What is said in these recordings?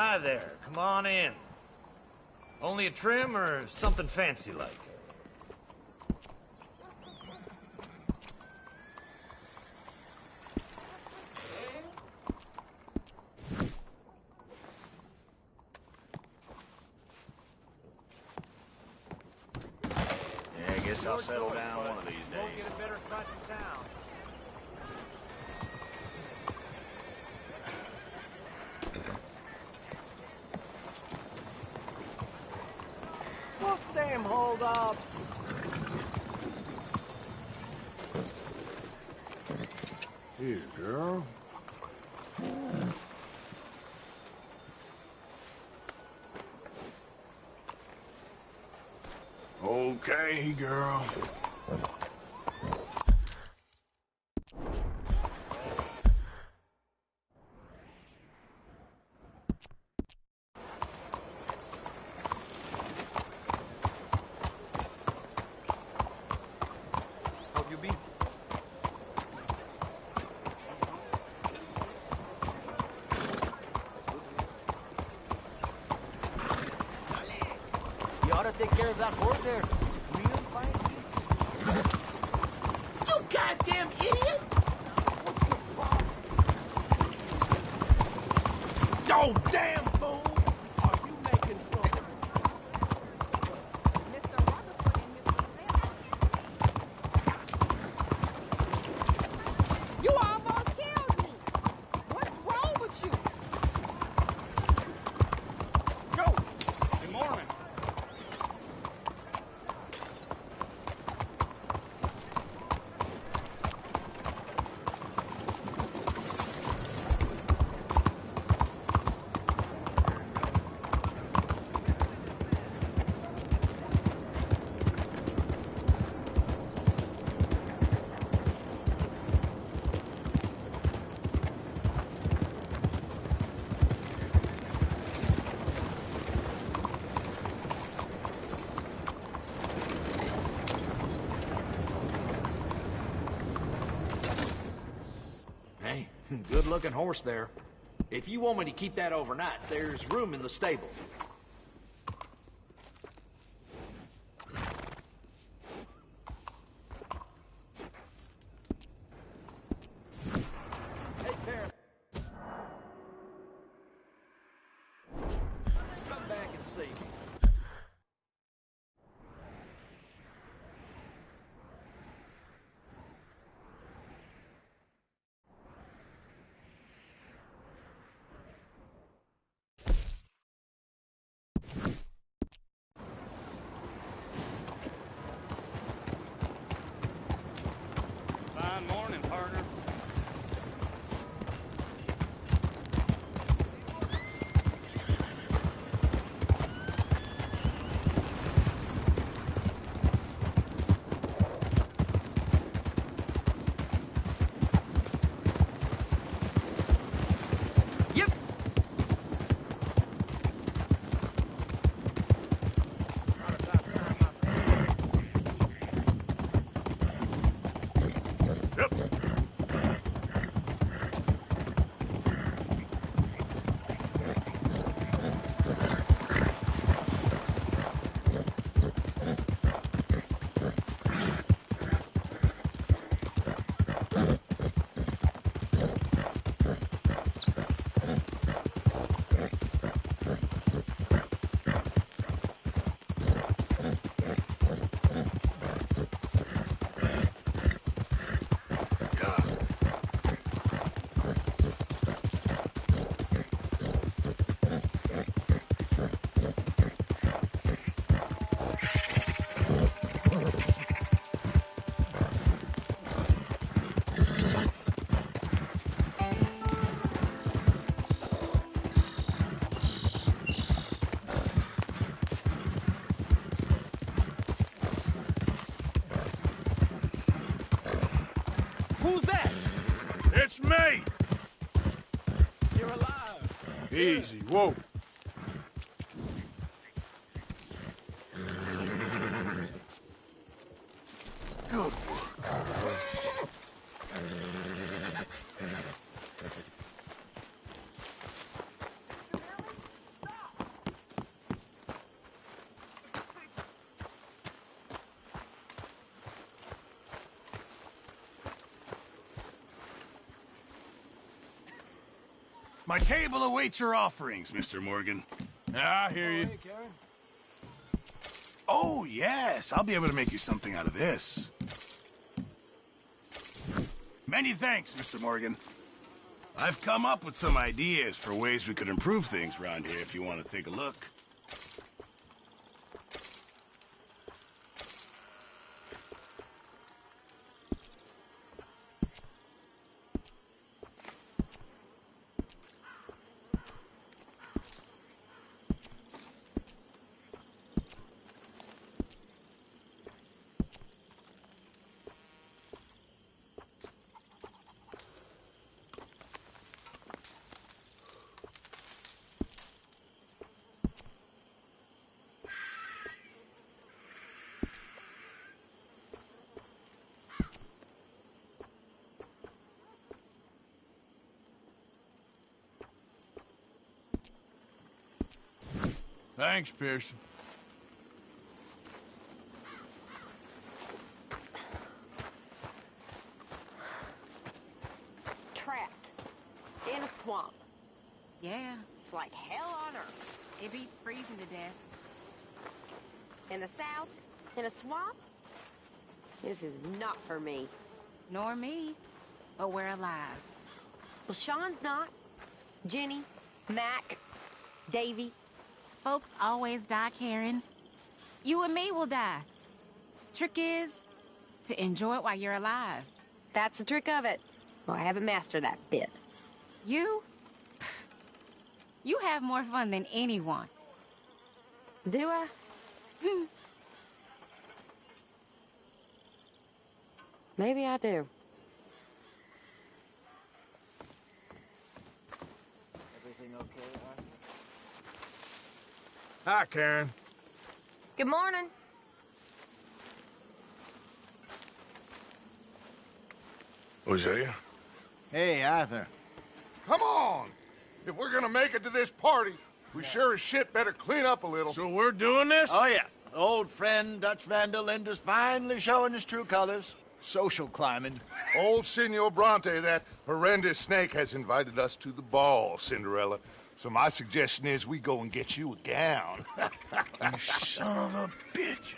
Hi there. Come on in. Only a trim or something fancy like? Yeah, I guess I'll settle down one of these days. Won't get a better front in town. What's damn hold up? Here, girl. Okay, girl. Hope you be. You ought to take care of that horse there. Real fine. You goddamn idiot! Oh, damn fool! Are you making trouble? Mr. Rutherford and Mr. Phil. You almost killed me. What's wrong with you? Go! Good morning. Hey, good-looking horse there. If you want me to keep that overnight, there's room in the stable. Take care. Come back and see me. Fine morning, partner. Yep. Who's that? It's me! You're alive. Easy, whoa. Good. My cable awaits your offerings, Mr. Morgan. I hear you. Oh, yes. I'll be able to make you something out of this. Many thanks, Mr. Morgan. I've come up with some ideas for ways we could improve things around here if you want to take a look. Thanks, Pearson. Trapped. In a swamp. Yeah, It's like hell on earth. it beats freezing to death. In the south, in a swamp? This is not for me. Nor me, but we're alive. Well, Sean's not. Jenny, Mac, Davy. Folks always die, Karen. You and me will die. Trick is to enjoy it while you're alive. That's the trick of it. Well, I haven't mastered that bit. You? You have more fun than anyone. Do I? Maybe I do. Everything okay, Arthur? Hi, Karen. Good morning. Hosea? Hey, Arthur. Come on! If we're gonna make it to this party, we sure as shit better clean up a little. So we're doing this? Oh, yeah. Old friend Dutch Van der Linde's finally showing his true colors. Social climbing. Old Senor Bronte, that horrendous snake, has invited us to the ball, Cinderella. So my suggestion is we go and get you a gown. You son of a bitch.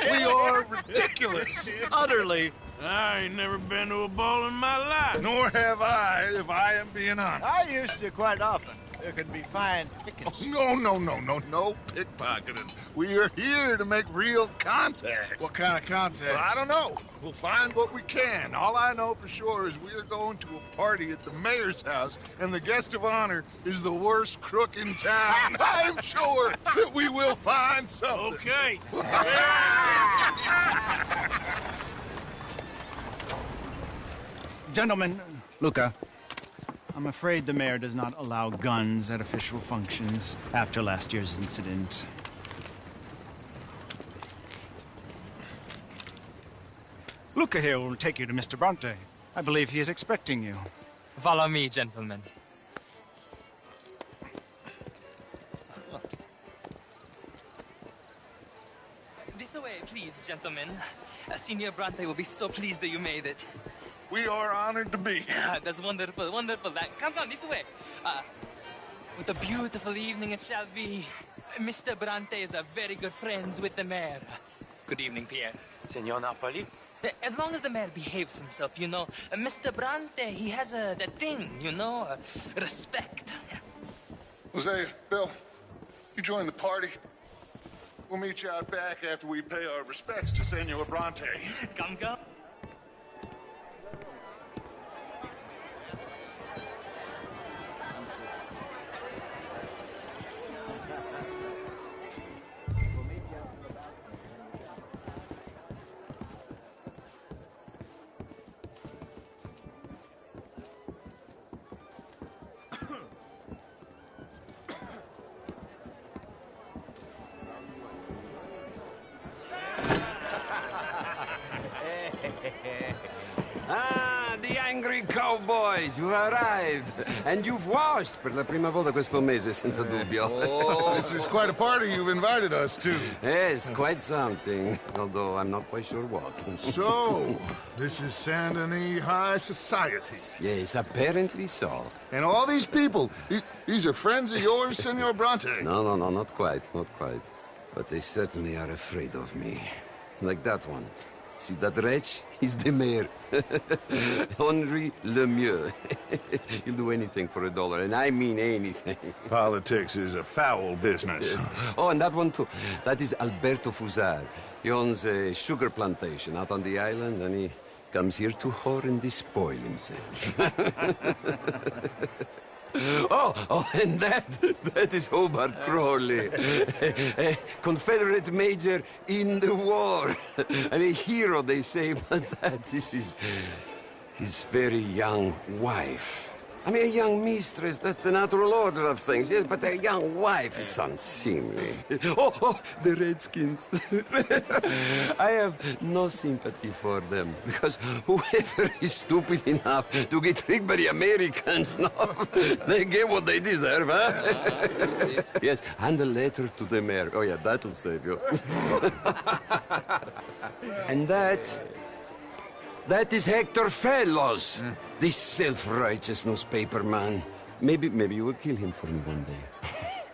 We are ridiculous. Utterly. I ain't never been to a ball in my life. Nor have I, if I am being honest. I used to quite often. There can be fine pickings. No pickpocketing. We are here to make real contact. What kind of contact? Well, I don't know. We'll find what we can. All I know for sure is we are going to a party at the mayor's house, and the guest of honor is the worst crook in town. I'm sure that we will find something. Okay. Gentlemen, Luca, I'm afraid the mayor does not allow guns at official functions after last year's incident. Luca here will take you to Mr. Bronte. I believe he is expecting you. Follow me, gentlemen. This way, please, gentlemen. Senior Bronte will be so pleased that you made it. We are honored to be here. That's wonderful, wonderful. Come on, this way. What a beautiful evening it shall be. Mr. Bronte is a very good friends with the mayor. Good evening, Pierre. Senor Napoli? As long as the mayor behaves himself, you know. Mr. Bronte, he has that thing, you know, respect. Hosea, Bill, you join the party. We'll meet you out back after we pay our respects to Senor Bronte. Come. Yes, you arrived. And you've washed per la prima volta questo mese, senza dubbio. This is quite a party you've invited us to. Yes, quite something. Although I'm not quite sure what. So, this is Saint Denis High Society. Yes, apparently so. And all these people, these are friends of yours, Senor Bronte? No, not quite, not quite. But they certainly are afraid of me. Like that one. See that wretch? He's the mayor. Henri Lemieux. He'll do anything for $1, and I mean anything. Politics is a foul business. Yes. Oh, and that one too. That is Alberto Fusar. He owns a sugar plantation out on the island, and he comes here to whore and despoil himself. Oh, and that is Hobart Crawley, a Confederate major in the war. I mean, a hero, they say, but that is his very young wife. I mean, a young mistress, that's the natural order of things, yes, but a young wife is unseemly. Oh, the Redskins. I have no sympathy for them, because whoever is stupid enough to get tricked by the Americans, no, they get what they deserve, huh? Yes, and a letter to the mayor. Oh, yeah, that'll save you. And that is Hector Fellows, this self-righteous newspaper man. Maybe you will kill him for me one day.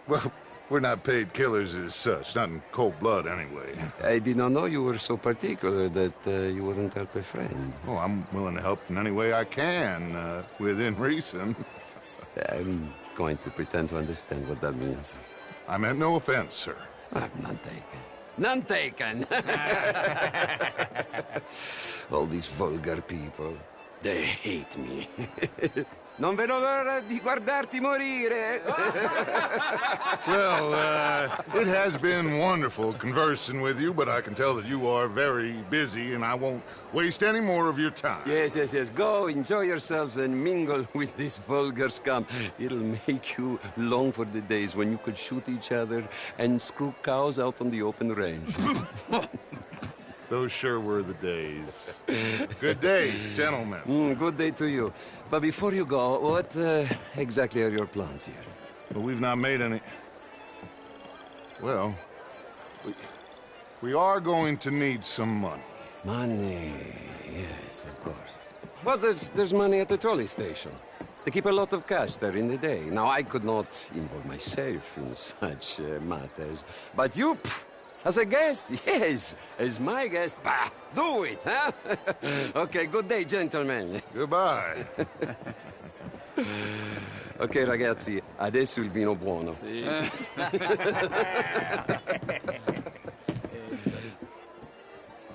Well, we're not paid killers as such, not in cold blood anyway. I did not know you were so particular that you wouldn't help a friend. Oh, I'm willing to help in any way I can, within reason. I'm going to pretend to understand what that means. I meant no offense, sir. None taken. None taken! All these vulgar people, they hate me. Non vedo l'ora di guardarti morire. Well, it has been wonderful conversing with you, but I can tell that you are very busy, and I won't waste any more of your time. Yes. Go, enjoy yourselves, and mingle with this vulgar scum. It'll make you long for the days when you could shoot each other and screw cows out on the open range. Those sure were the days. Good day, gentlemen. Good day to you. But before you go, what exactly are your plans here? Well, we've not made any... Well, we are going to need some money. Money, yes, of course. Well, there's money at the trolley station. They keep a lot of cash there in the day. Now, I could not involve myself in such matters. But you... As a guest? Yes. As my guest? Bah! Do it, huh? Okay, good day, gentlemen. Goodbye. Ok, ragazzi, adesso il vino buono. Sì.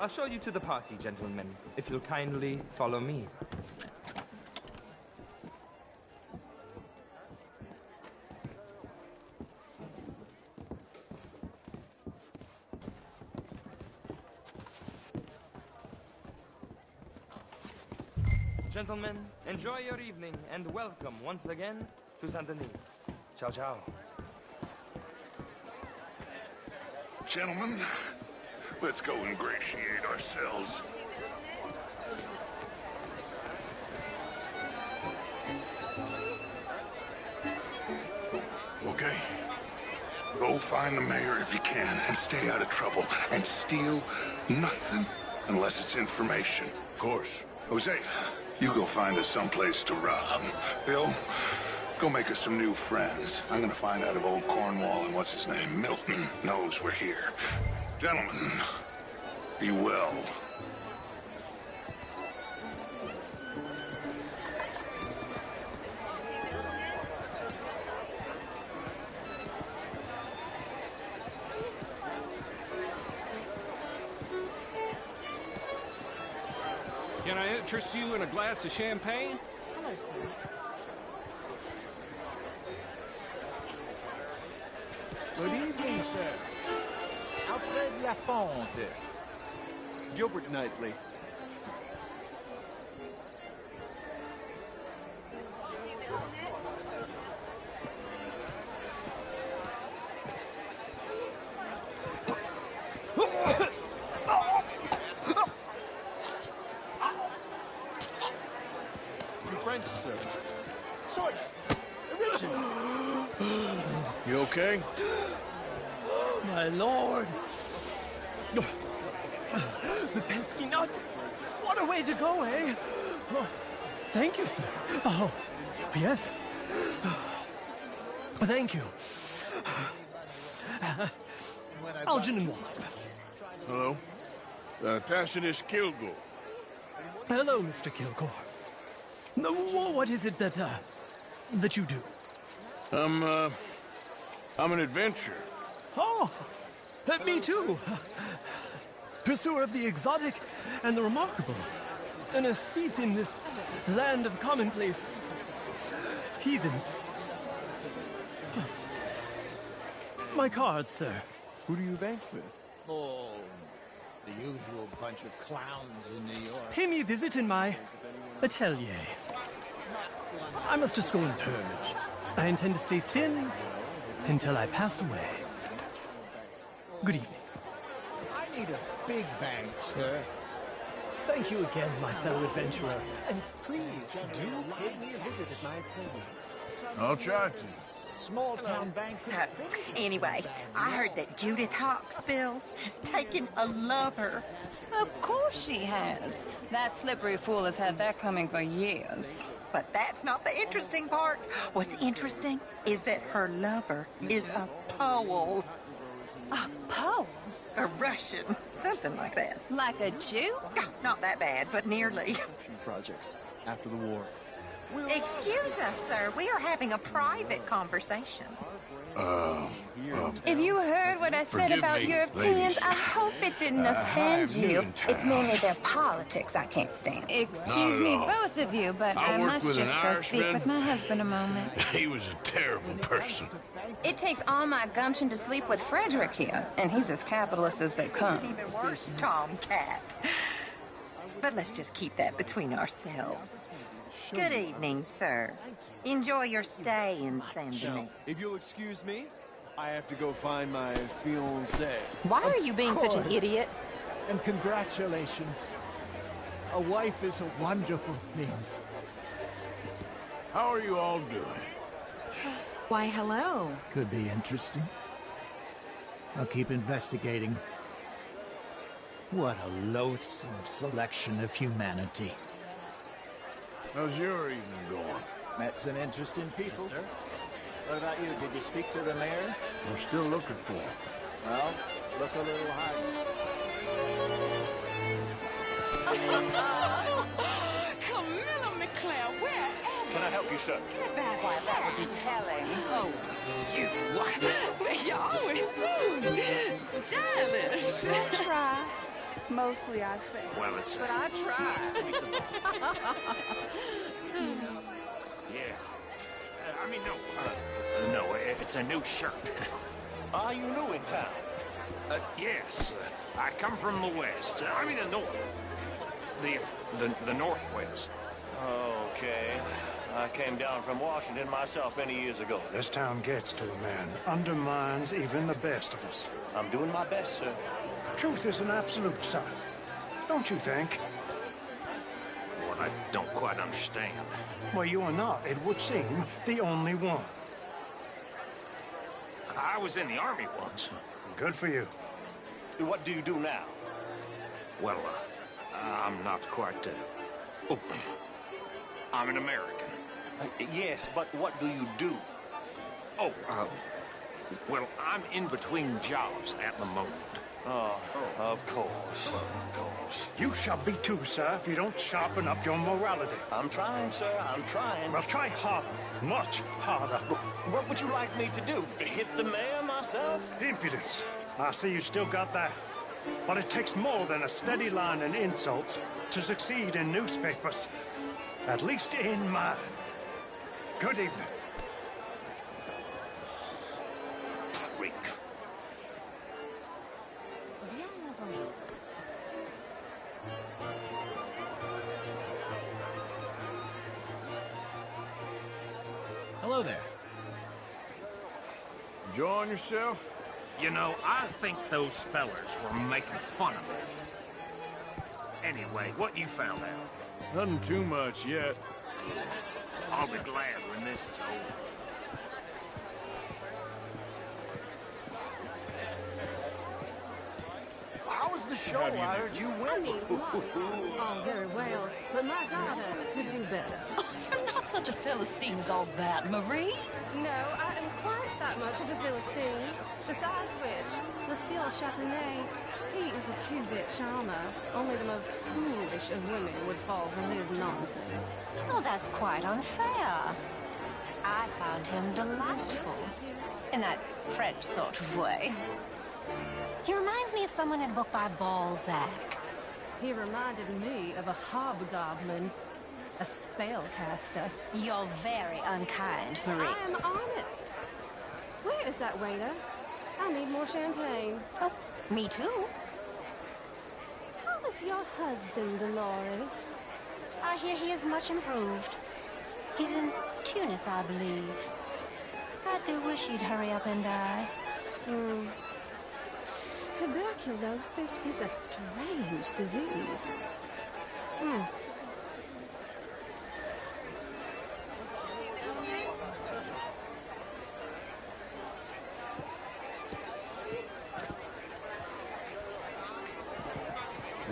I'll show you to the party, gentlemen, if you'll kindly follow me. Gentlemen, enjoy your evening, and welcome once again to Saint Denis. Ciao, ciao. Gentlemen, let's go ingratiate ourselves. Okay. Go find the mayor if you can, and stay out of trouble. And steal nothing unless it's information. Of course. Jose, you go find us someplace to rob. Bill, go make us some new friends. I'm gonna find out if old Cornwall and what's-his-name, Milton, knows we're here. Gentlemen, be well. Can I interest you in a glass of champagne? Hello, sir. Good evening, sir. Alfred Lafonte. Gilbert Knightley. French, sir. You okay? My lord! The pesky nut! What a way to go, eh? Oh, thank you, sir. Oh, yes. Thank you. Algernon Wasp. Hello? Tacitus Kilgore. Hello, Mr. Kilgore. No, what is it that you do? I'm an adventurer. Oh, me too. Pursuer of the exotic and the remarkable. An aesthete in this land of commonplace heathens. My card, sir. Who do you bank with? Oh, the usual bunch of clowns in New York. Pay me a visit in my atelier. I must just go and purge. I intend to stay thin until I pass away. Good evening. I need a big bank, sir. Thank you again, my fellow adventurer. And please, do pay me a visit at my atelier. I'll try to. Small town bank. So, anyway, I heard that Judith Hawksbill has taken a lover. Of course she has. That slippery fool has had that coming for years. But that's not the interesting part. What's interesting is that her lover is a Pole. A Pole? A Russian. Something like that. Like a Jew? Oh, not that bad, but nearly. Projects after the war. Excuse us, sir. We are having a private conversation. If you heard what I said about me, Europeans, ladies. I hope it didn't offend I'm new you. in town. It's mainly their politics I can't stand. Excuse me, all. both of you, but I I worked must with just an go speak Irishman. with my husband a moment. He was a terrible person. It takes all my gumption to sleep with Frederick here, and he's as capitalist as they come. Even worse, Tomcat. But let's just keep that between ourselves. Good evening, sir. Enjoy your stay in Saint-Denis. If you'll excuse me, I have to go find my fiancée. Why are you being such an course. idiot? And congratulations. A wife is a wonderful thing. How are you all doing? Why, hello. Could be interesting. I'll keep investigating. What a loathsome selection of humanity. How's your evening going? Met some interesting people. What about you? Did you speak to the mayor? I'm still looking for him. Well, look a little higher. Camilla McClare, where Can I help you, sir? Get back while that would be telling. Oh, you. You're always so stylish. I try. Mostly, I think. Well, it's... But I try. Yeah. I mean, no, it's a new shirt. Are you new in town? Yes. I come from the west. I mean, the north. The northwest. Okay. I came down from Washington myself many years ago. This town gets to a man, undermines even the best of us. I'm doing my best, sir. Truth is an absolute, sir. Don't you think? What I don't quite understand. Well, you are not, it would seem, the only one. I was in the army once. Good for you. What do you do now? Well, I'm not quite, oh, I'm an American. Yes, but what do you do? Oh, well, I'm in between jobs at the moment. Oh, of course. Of course. You shall be too, sir, if you don't sharpen up your morality. I'm trying, sir. I'm trying. Well, try harder. Much harder. What would you like me to do? Hit the mayor myself? Impudence. I see you still got that. But it takes more than a steady line and insults to succeed in newspapers. At least in mine. Good evening. Prick. Hello there. Enjoying yourself? You know, I think those fellers were making fun of me. Anyway, what you found out? Nothing too much yet. I'll be glad when this is over. show. I heard you win. I mean, was all very well, but my daughter could do better. Oh, you're not such a Philistine as all that, Marie. No, I am quite that much of a Philistine. Besides which, Monsieur Châtenay, he is a two-bit charmer. Only the most foolish of women would fall for his nonsense. Oh, that's quite unfair. I found him delightful. In that French sort of way. He reminds me of someone in a book by Balzac. He reminded me of a hobgoblin, a spellcaster. You're very unkind, Marie. I am honest. Where is that waiter? I need more champagne. Oh, me too. How is your husband, Dolores? I hear he is much improved. He's in Tunis, I believe. I do wish he'd hurry up and die. Tuberculosis is a strange disease.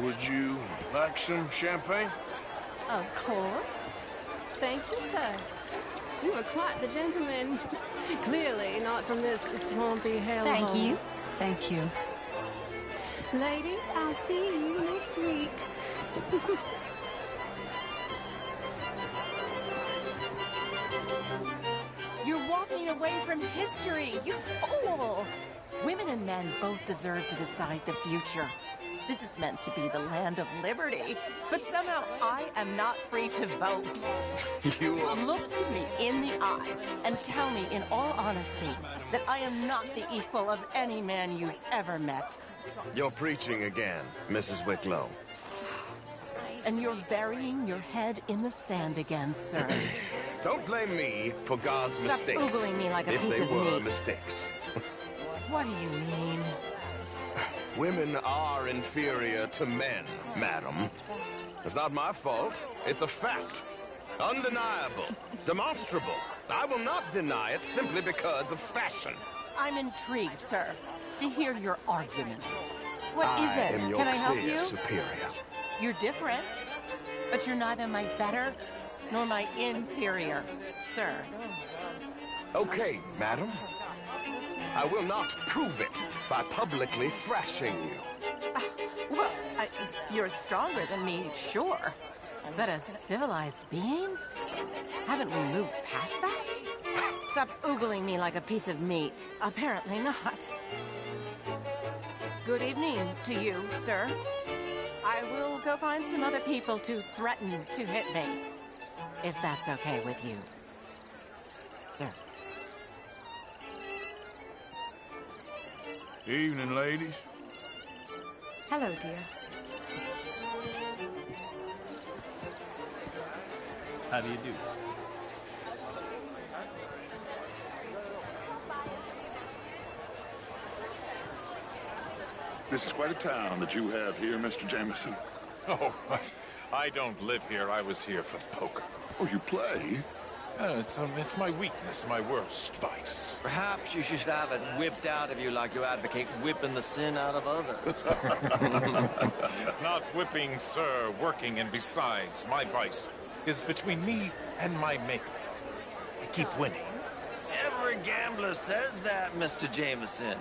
Would you like some champagne? Of course. Thank you, sir. You are quite the gentleman. Clearly not from this swampy hellhole. Thank you. Thank you. Ladies, I'll see you next week. You're walking away from history, you fool! Women and men both deserve to decide the future. This is meant to be the land of liberty, but somehow I am not free to vote. Look me in the eye and tell me in all honesty that I am not the equal of any man you've ever met. You're preaching again, Mrs. Wicklow. And you're burying your head in the sand again, sir. Don't blame me for God's mistakes. Stop oogling me like a piece of if they were meat. mistakes. What do you mean? Women are inferior to men, madam. It's not my fault. It's a fact. Undeniable. Demonstrable. I will not deny it simply because of fashion. I'm intrigued, sir, to hear your arguments. What is it? Am your Can I help clear you? superior. You're different, but you're neither my better nor my inferior, sir. Okay, madam. I will not prove it by publicly thrashing you. Well, you're stronger than me, sure. But as civilized beings? Haven't we moved past that? Stop oogling me like a piece of meat. Apparently not. Good evening to you, sir. I will go find some other people to threaten to hit me. If that's okay with you, sir. Evening, ladies. Hello, dear. How do you do? This is quite a town that you have here, Mr. Jameson. Oh, I don't live here. I was here for poker. Oh, you play? It's my weakness, my worst vice. Perhaps you should have it whipped out of you like you advocate whipping the sin out of others. Not whipping, sir, working, and besides, my vice is between me and my maker. I keep winning. Every gambler says that, Mr. Jameson.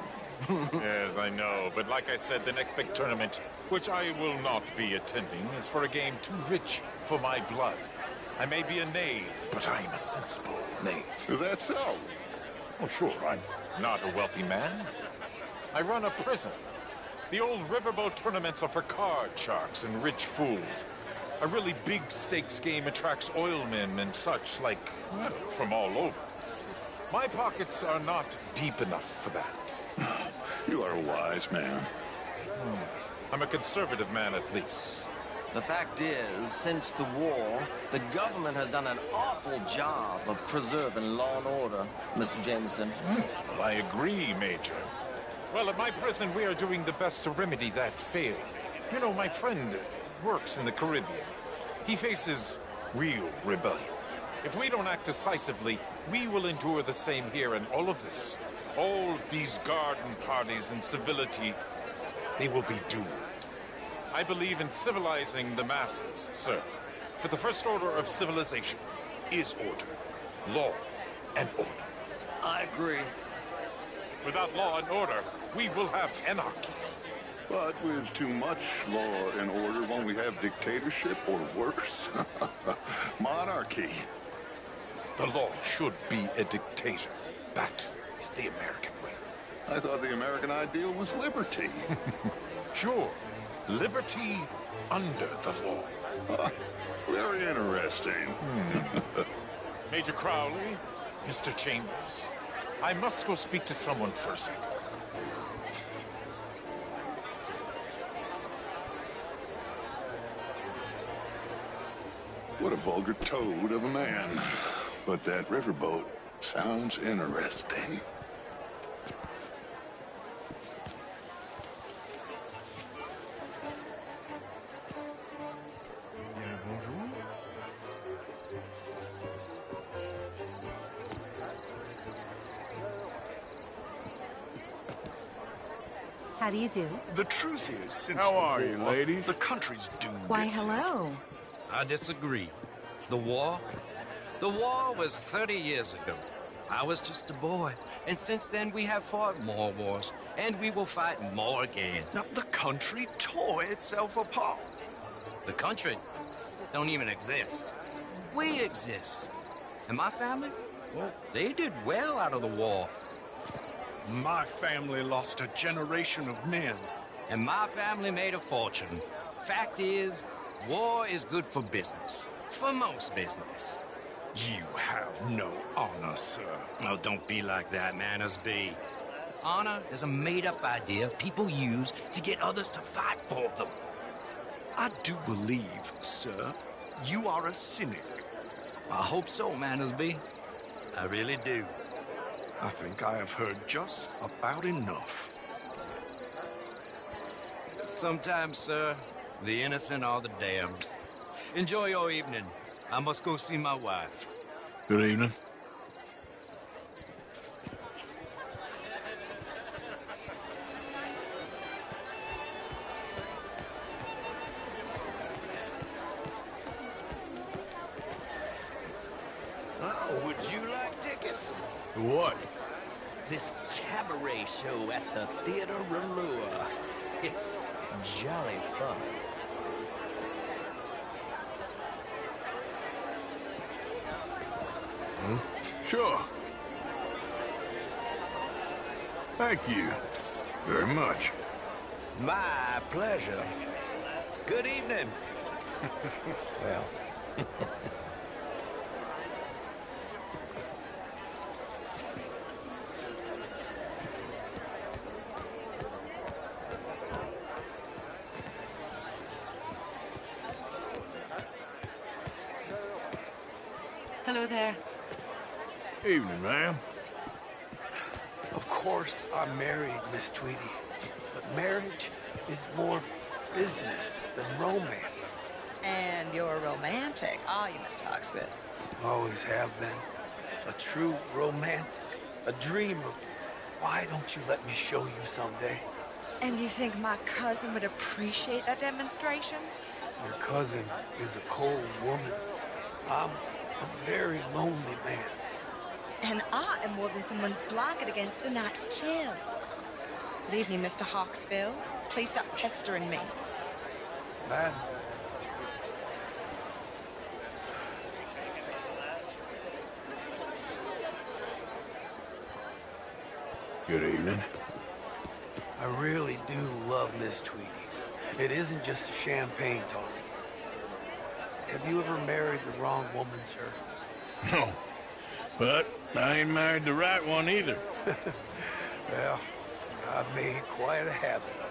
Yes, I know, but like I said, the next big tournament, which I will not be attending, is for a game too rich for my blood. I may be a knave, but I am a sensible knave. That's so. Oh, sure, I'm not a wealthy man. I run a prison. The old riverboat tournaments are for card sharks and rich fools. A really big stakes game attracts oilmen and such, like, well, from all over. My pockets are not deep enough for that. You are a wise man. I'm a conservative man, at least. The fact is, since the war, the government has done an awful job of preserving law and order, Mr. Jameson. Well, I agree, Major. Well, at my prison, we are doing the best to remedy that failing. You know, my friend works in the Caribbean. He faces real rebellion. If we don't act decisively, we will endure the same here, and all of this, all these garden parties and civility, they will be doomed. I believe in civilizing the masses, sir. But the first order of civilization is order. Law and order. I agree. Without law and order, we will have anarchy. But with too much law and order, won't we have dictatorship or worse? Monarchy. The law should be a dictator. That is the American way. I thought the American ideal was liberty. Sure. Liberty under the law. Very interesting. Major Crowley, Mr. Chambers, I must go speak to someone for a second. What a vulgar toad of a man. But that riverboat sounds interesting. How do you do? The truth is, since How the are you, war, ladies? the country's doomed. Why, itself. hello. I disagree. The war? The war was 30 years ago. I was just a boy. And since then, we have fought more wars. And we will fight more again. Now, the country tore itself apart. The country don't even exist. We exist. And my family? Well, they did well out of the war. My family lost a generation of men. And my family made a fortune. Fact is, war is good for business. For most business. You have no honor, sir. Oh, don't be like that, Manners-B. Honor is a made-up idea people use to get others to fight for them. I do believe, sir, you are a cynic. I hope so, Manners-B. I really do. I think I have heard just about enough. Sometimes, sir, the innocent are the damned. Enjoy your evening. I must go see my wife. Good evening. Oh, would you like tickets? What? This cabaret show at the Theater Relua. It's jolly fun. Huh? Sure. Thank you very much. My pleasure. Good evening. Well. Hello there. Evening, ma'am. Of course, I'm married, Miss Tweedy. But marriage is more business than romance. And you're romantic, are you, Mr. Hawksbill? Always have been. A true romantic. A dreamer. Why don't you let me show you someday? And you think my cousin would appreciate that demonstration? Your cousin is a cold woman. I'm a very lonely man. And I am more than someone's blanket against the night's chill. Good evening, Mr. Hawksbill. Please stop pestering me. Bad. Good evening. I really do love Miss Tweedy. It isn't just a champagne talk. Have you ever married the wrong woman, sir? No. But I ain't married the right one either. Well, I've made quite a habit of it.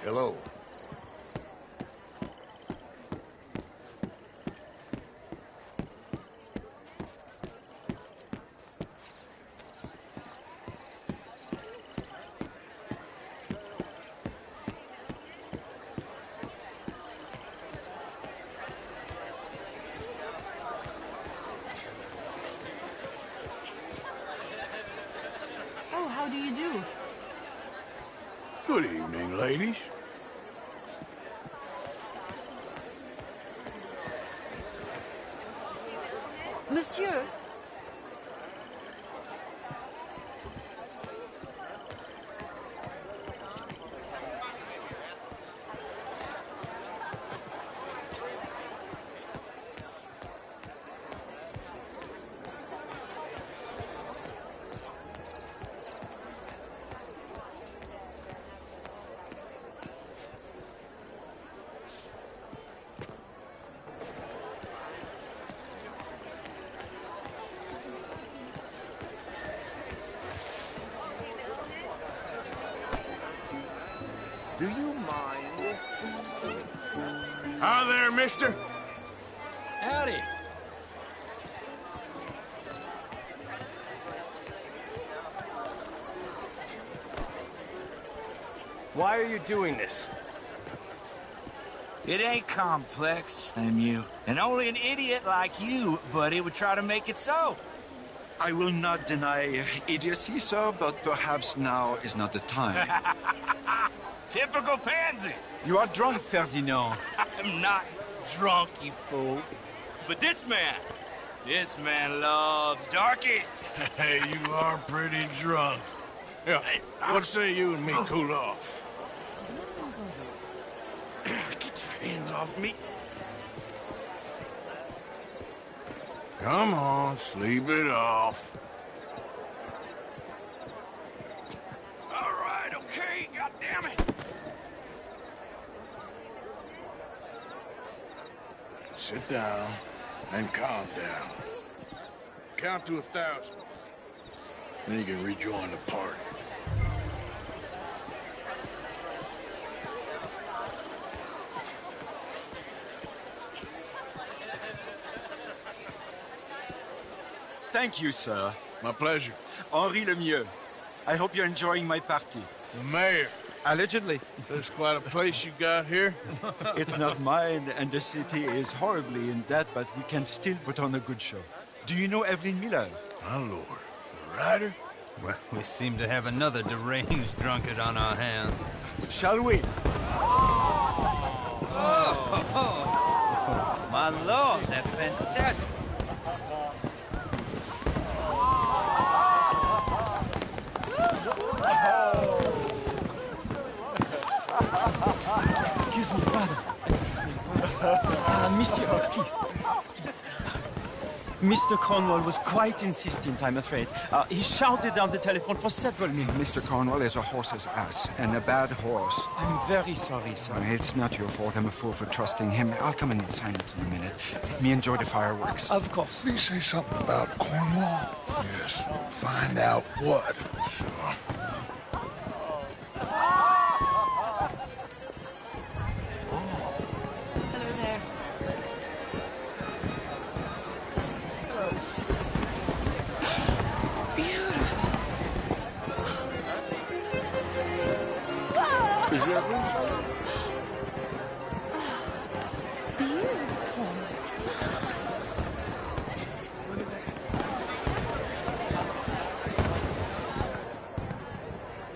Hello. Oh, how do you do? Good evening, ladies. Monsieur, Do you mind? Hi there, mister. Howdy. Why are you doing this? It ain't complex, MU. And only an idiot like you, buddy, would try to make it so. I will not deny idiocy, sir, but perhaps now is not the time. Typical pansy. You are drunk, Ferdinand. I'm not drunk, you fool. But this man loves darkies. Hey, you are pretty drunk. Yeah, what say you and me cool off? Get your hands off me. Come on, sleep it off. All right, okay, goddammit. Sit down and calm down. Count to 1,000. Then you can rejoin the party. Thank you, sir. My pleasure. Henri Lemieux. I hope you're enjoying my party. The mayor. Allegedly. There's quite a place you got here. It's not mine, and the city is horribly in debt, but we can still put on a good show. Do you know Evelyn Miller? My lord. The writer? Well, we seem to have another deranged drunkard on our hands. Shall we? Oh, my lord, they're fantastic. Excuse me, pardon. Excuse me, pardon. Monsieur, please. Please. Mr. Cornwall was quite insistent, I'm afraid. He shouted down the telephone for several minutes. Mr. Cornwall is a horse's ass, and a bad horse. I'm very sorry, sir. It's not your fault. I'm a fool for trusting him. I'll come in and sign it in a minute. Let me enjoy the fireworks. Of course. Did he say something about Cornwall? Yes. Find out what. Sure. hello there. Is everyone so? Beautiful.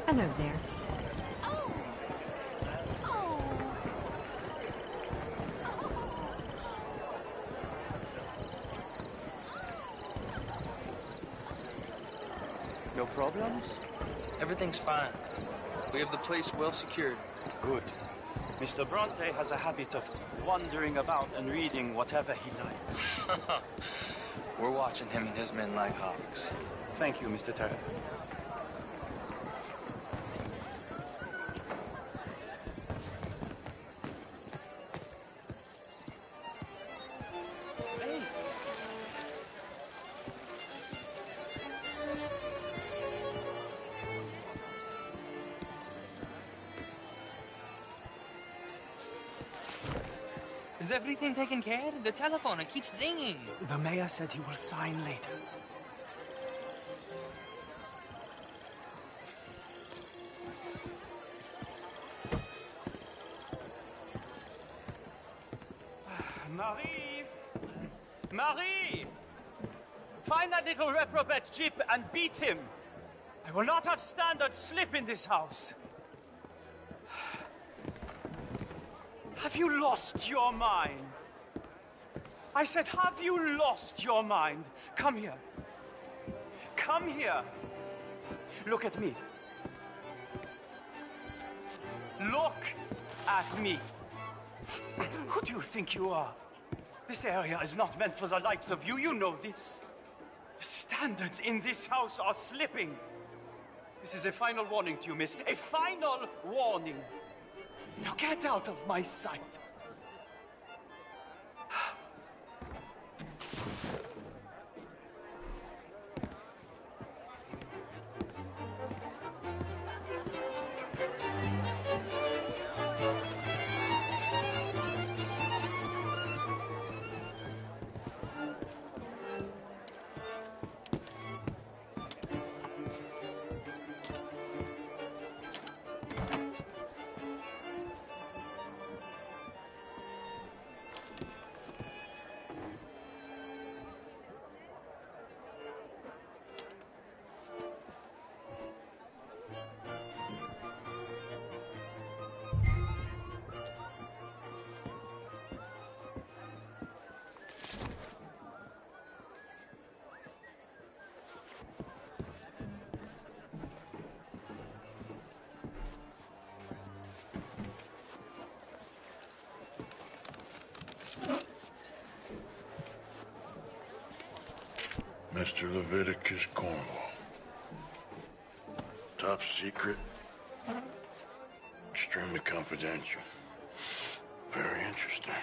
Hello there. No problems? Everything's fine. We have the place well secured. Good. Mr. Bronte has a habit of wandering about and reading whatever he likes. We're watching him and his men like hawks. Thank you, Mr. Terry. Is everything taken care of? The telephone, it keeps ringing. The mayor said he will sign later. Marie! Marie! Find that little reprobate Jeep and beat him. I will not have standard slip in this house. Have you lost your mind? I said, have you lost your mind? Come here. Come here. Look at me. Look at me. Who do you think you are? This area is not meant for the likes of you. You know this. The standards in this house are slipping. This is a final warning to you, miss. A final warning. Now get out of my sight. Mr. Leviticus Cornwall. Top secret. Extremely confidential. Very interesting.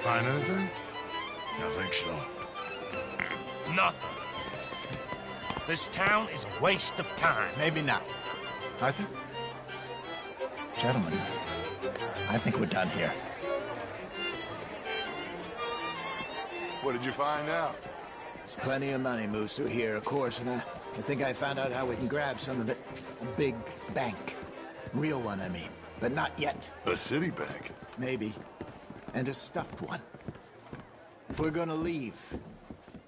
Find anything? I think so. Nothing. This town is a waste of time. Maybe not. I think... Gentlemen, I think we're done here. What did you find out? There's plenty of money moves through here, of course, and I think I found out how we can grab some of it. A big bank. Real one, I mean. But not yet. A city bank? Maybe. And a stuffed one. If we're gonna leave,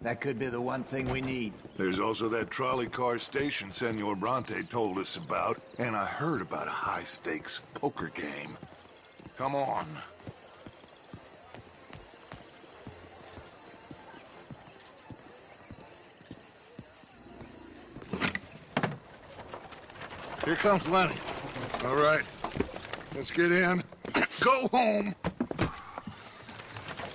that could be the one thing we need. There's also that trolley car station Senor Bronte told us about, and I heard about a high-stakes poker game. Come on. Here comes Lenny. All right, let's get in. Go home.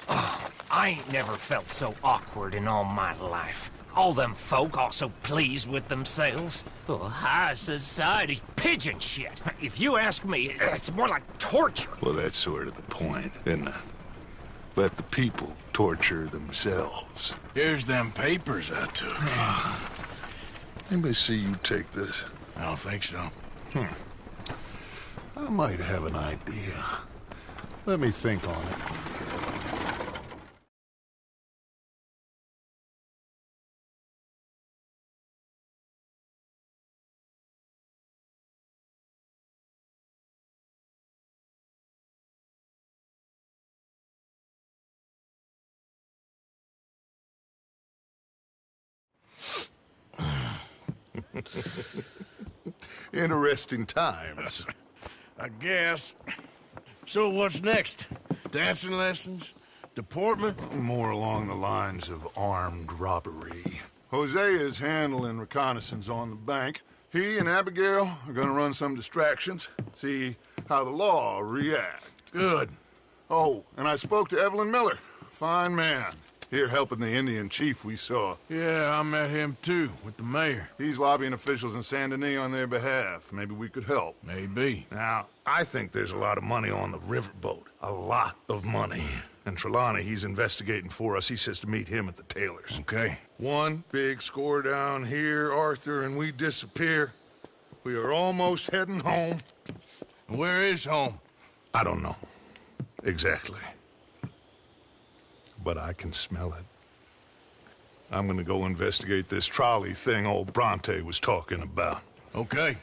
Oh, I ain't never felt so awkward in all my life. All them folk all so pleased with themselves. Oh, high society's pigeon shit. If you ask me, it's more like torture. Well, that's sort of the point, isn't it? let the people torture themselves. Here's them papers I took. Anybody see you take this? I don't think so. I might have an idea. Let me think on it. Interesting times. I guess. So what's next? Dancing lessons? Deportment? More along the lines of armed robbery. Hosea is handling reconnaissance on the bank. He and Abigail are gonna run some distractions, see how the law reacts. Good. Oh, and I spoke to Evelyn Miller. Fine man. Here helping the Indian chief we saw. Yeah, I met him too, with the mayor. He's lobbying officials in Saint Denis on their behalf. Maybe we could help. Maybe. Now, I think there's a lot of money on the riverboat. A lot of money. And Trelawney, he's investigating for us. He says to meet him at the Taylor's. Okay. One big score down here, Arthur, and we disappear. We are almost heading home. Where is home? I don't know. Exactly. But I can smell it. I'm gonna go investigate this trolley thing old Bronte was talking about. Okay.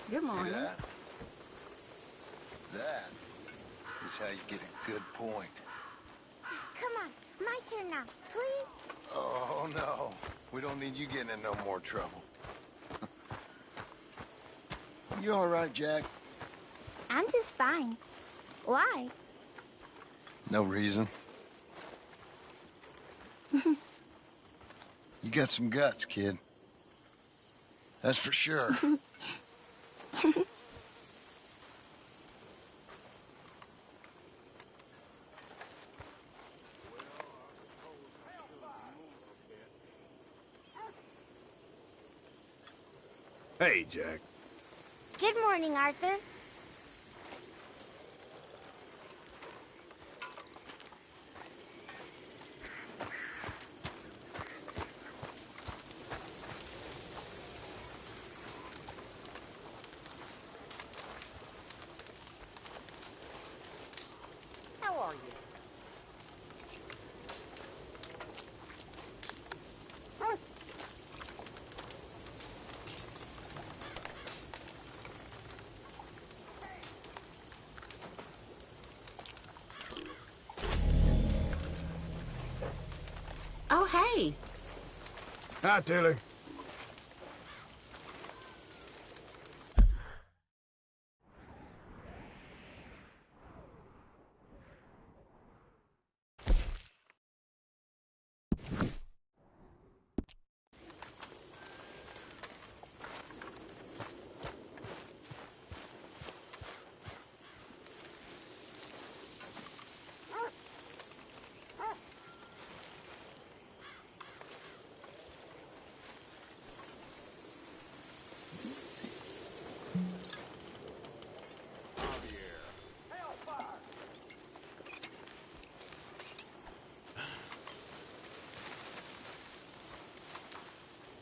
Good morning. That is how you get a good point. Come on, my turn now, please. Oh, no. We don't need you getting in no more trouble. You all right, Jack? I'm just fine. Why? No reason. You got some guts, kid. That's for sure. Hey, Jack. Good morning, Arthur. How are you? Oh, hey. Hi, Taylor.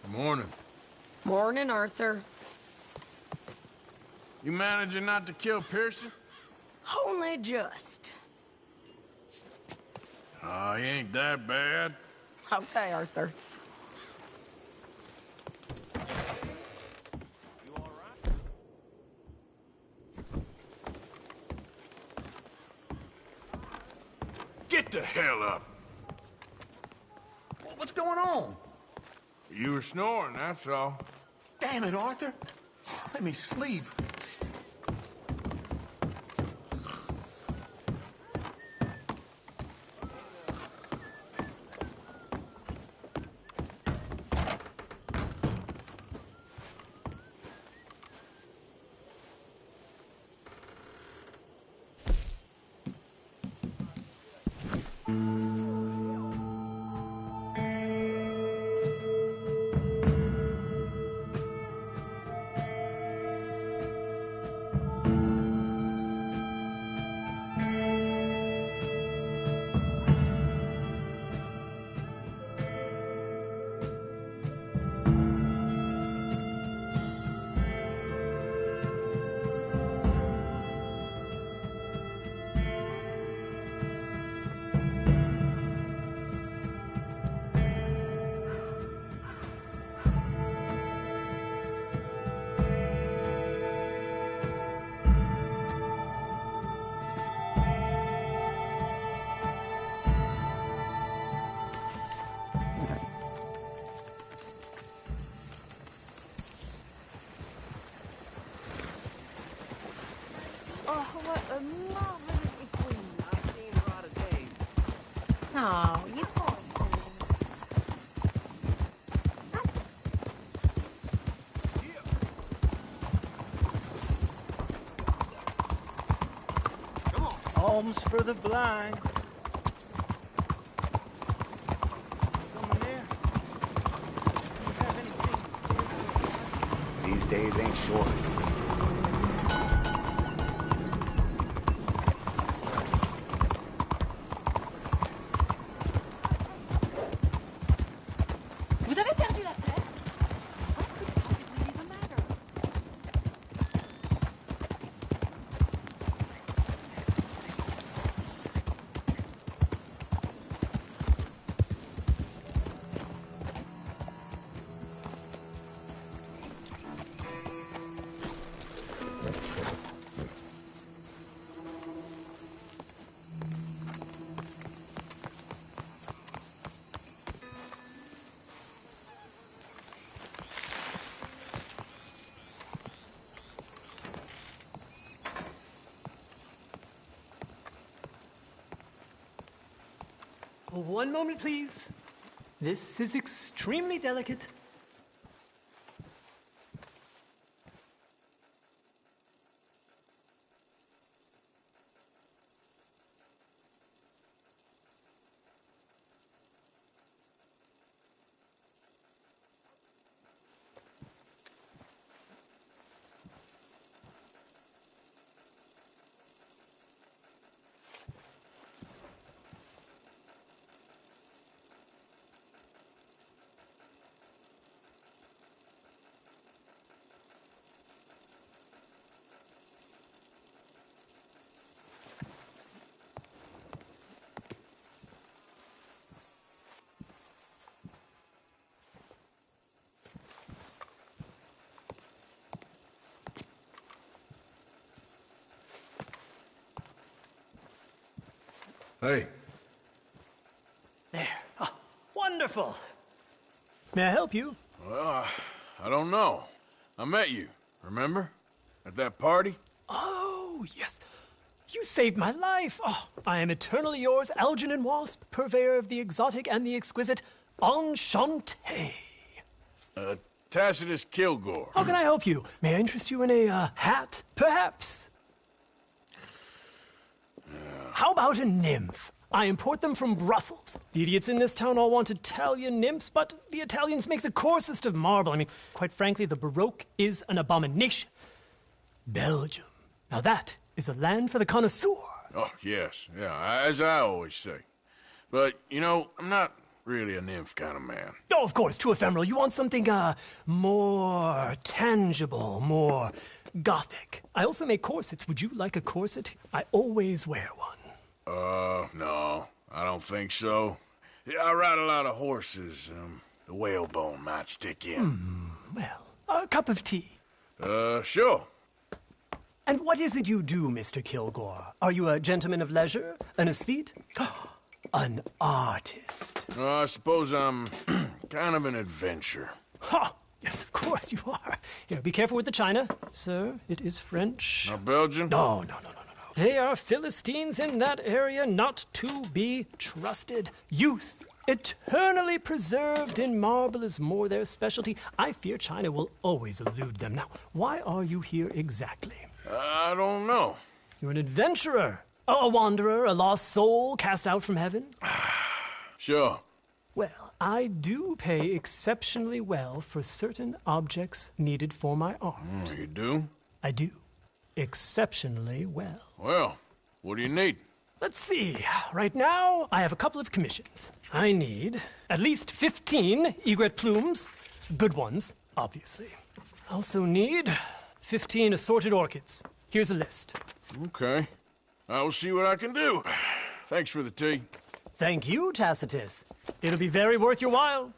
Morning. Morning, Arthur. You managing not to kill Pearson? Only just. Oh, he ain't that bad. Okay, Arthur. the hell up. What's going on? You were snoring, that's all. Damn it, Arthur. Let me sleep. Oh, what a marvelous queen. I've seen a lot of days. Oh, you poor thing. Alms for the blind. Someone there? Do you have anything? These days ain't short. Vous avez perdu la tête? What could possibly be the matter? One moment, please. This is extremely delicate. Hey. There. Ah, wonderful. May I help you? Well, I don't know. I met you, remember? At that party? Oh, yes. You saved my life. Oh, I am eternally yours, Algernon Wasp, purveyor of the exotic and the exquisite. Enchanté. Tacitus Kilgore. How can I help you? May I interest you in a hat, perhaps? How about a nymph? I import them from Brussels. The idiots in this town all want Italian nymphs, but the Italians make the coarsest of marble. I mean, quite frankly, the Baroque is an abomination. Belgium. Now that is a land for the connoisseur. Oh, yes. Yeah, as I always say. But, you know, I'm not really a nymph kind of man. Oh, of course, too ephemeral. You want something, more tangible, more gothic. I also make corsets. Would you like a corset? I always wear one. No, I don't think so. Yeah, I ride a lot of horses. The whalebone might stick in. Well, a cup of tea. Sure. And what is it you do, Mr. Kilgore? Are you a gentleman of leisure? An aesthete? an artist. I suppose I'm kind of an adventurer. Ha! Yes, of course you are. Here, be careful with the china. Sir, it is French. Not Belgian? No. They are Philistines in that area, not to be trusted. Youth, eternally preserved in marble, is more their specialty. I fear China will always elude them. Now, why are you here exactly? I don't know. You're an adventurer. A wanderer, a lost soul cast out from heaven? Sure. Well, I do pay exceptionally well for certain objects needed for my art. You do? I do. Exceptionally well. Well, what do you need? Let's see. Right now, I have a couple of commissions. I need at least 15 egret plumes. Good ones, obviously. I also need 15 assorted orchids. Here's a list. Okay. I will see what I can do. Thanks for the tea. Thank you, Tacitus. It'll be very worth your while.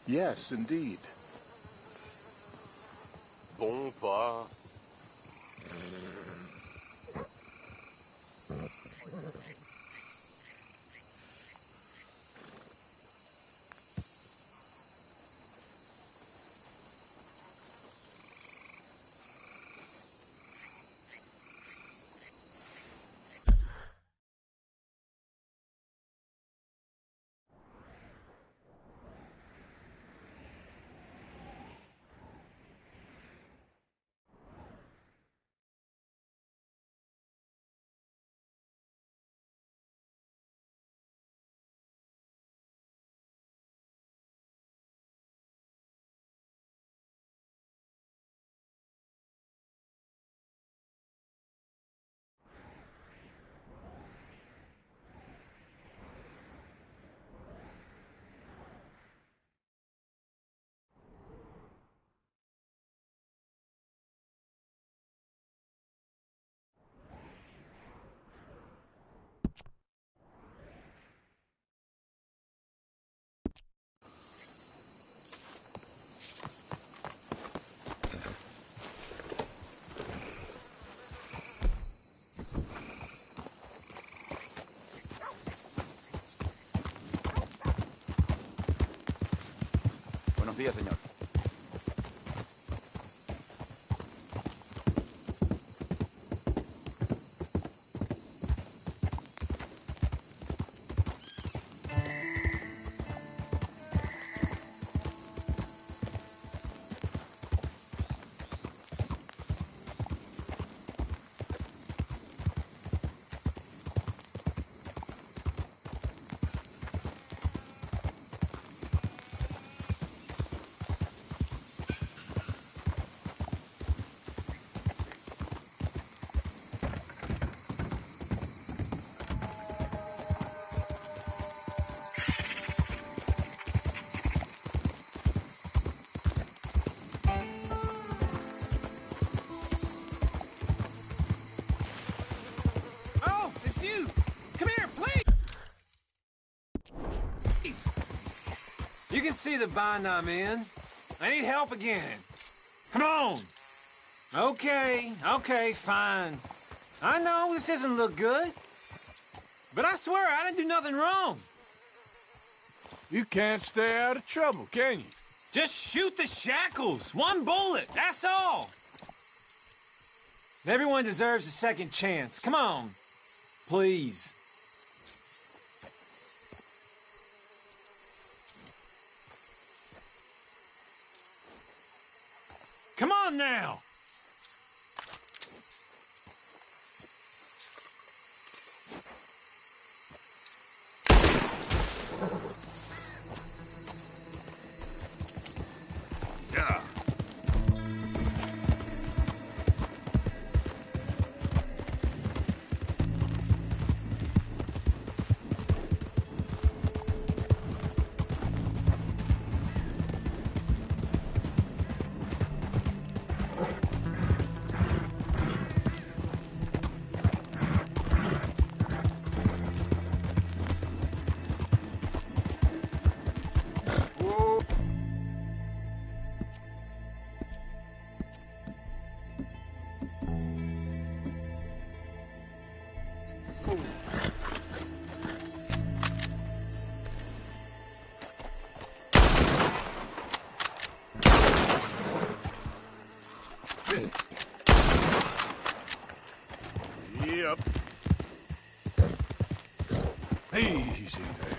Yes, indeed. Bon pas. Buenos días, señor. You can see the bind I'm in. I need help again. Come on! Okay, fine. I know this doesn't look good. But I swear I didn't do nothing wrong. You can't stay out of trouble, can you? Just shoot the shackles. One bullet, that's all. Everyone deserves a second chance. Come on. Please. Come on now! Yeah. Yep. Easy there.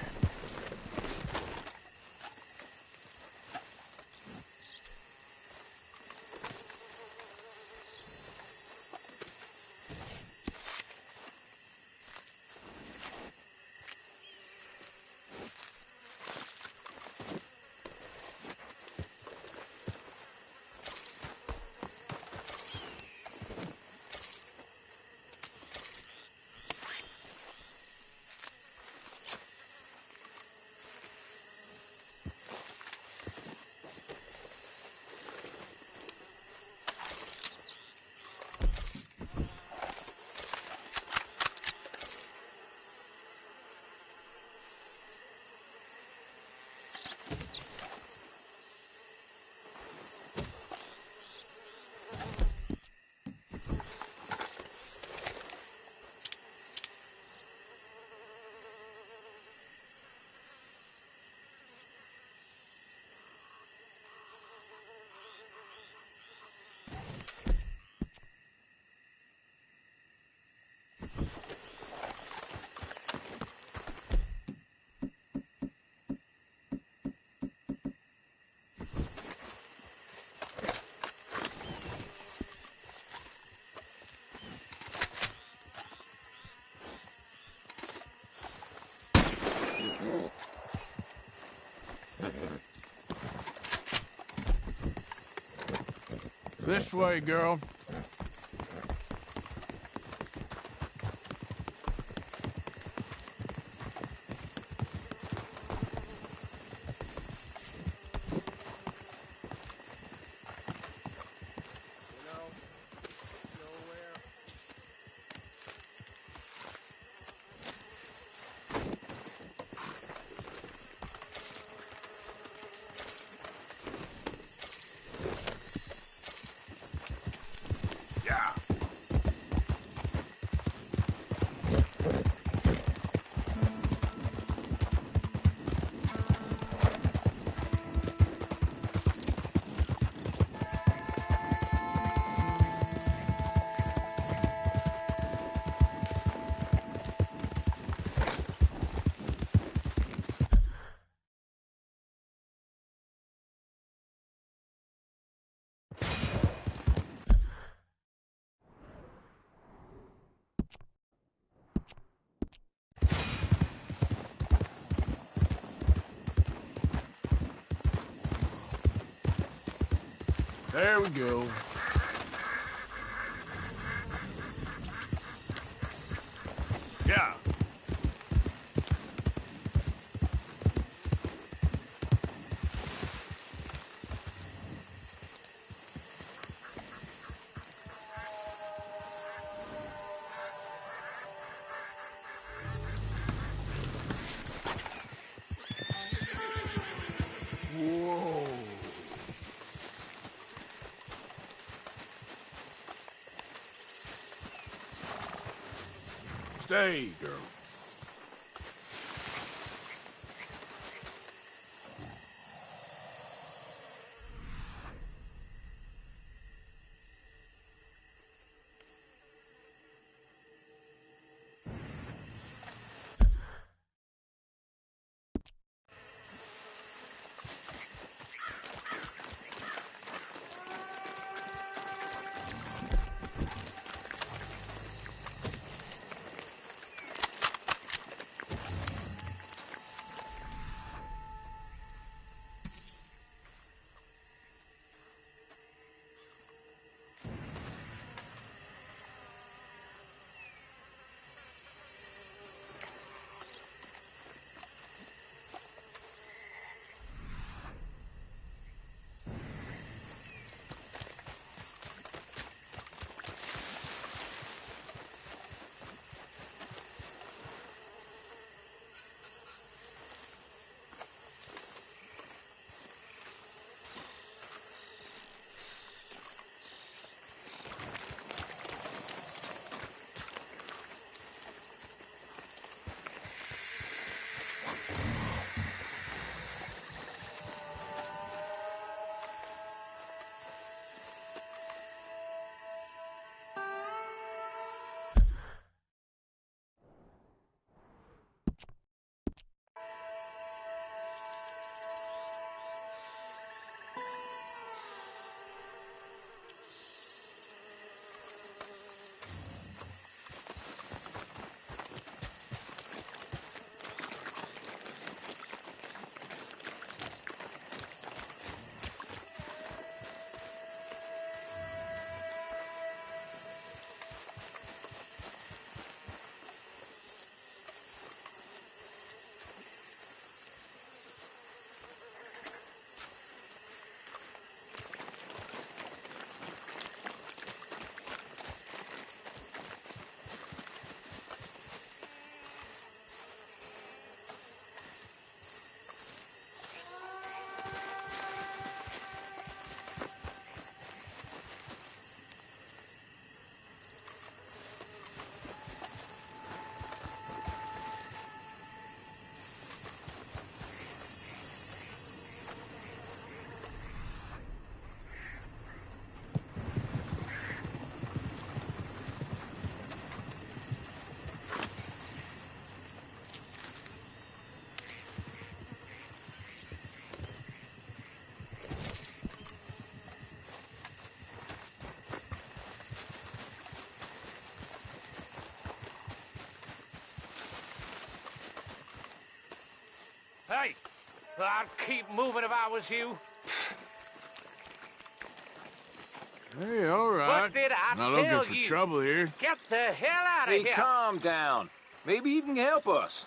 This way, girl. There we go. Yeah. Whoa. Stay, girl. Hey, I'd keep moving if I was you. Hey, all right. What did I Not tell looking for you? trouble here. Get the hell out of Hey, here! calm down. Maybe you can help us.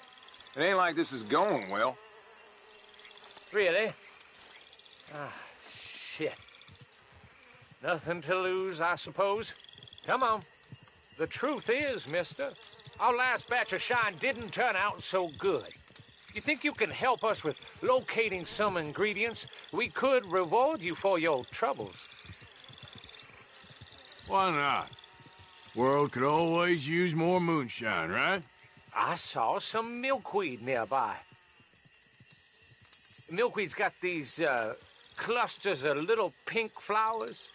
It ain't like this is going well. Really? Ah, shit. Nothing to lose, I suppose. Come on. The truth is, mister, our last batch of shine didn't turn out so good. You think you can help us with locating some ingredients? We could reward you for your troubles. Why not? World could always use more moonshine, right? I saw some milkweed nearby. Milkweed's got these, clusters of little pink flowers.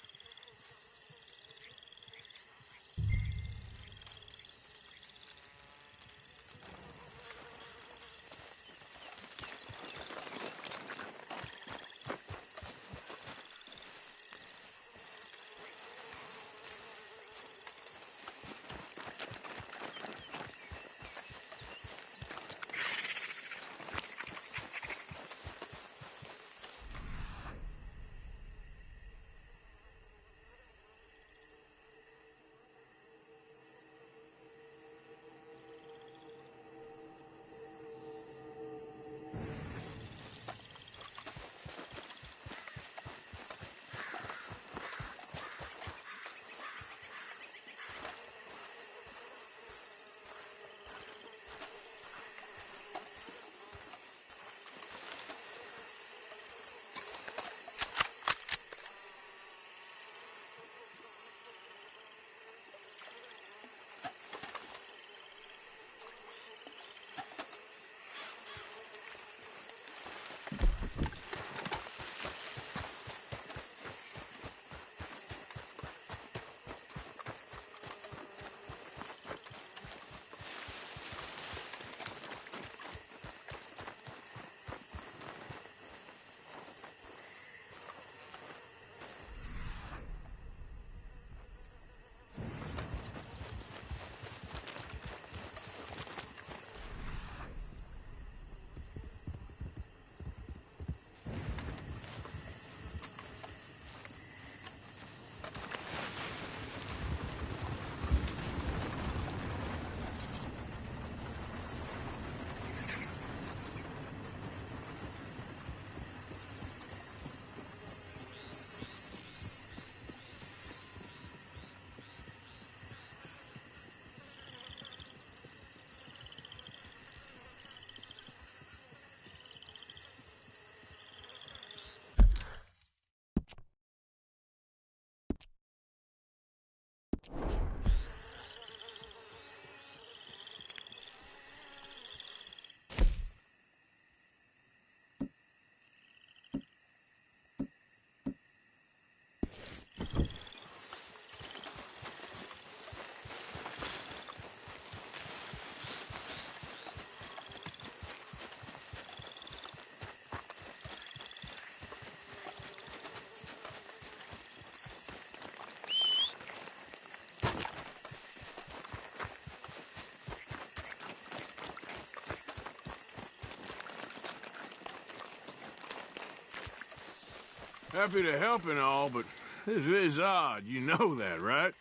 Happy to help and all, but this is odd. You know that, right?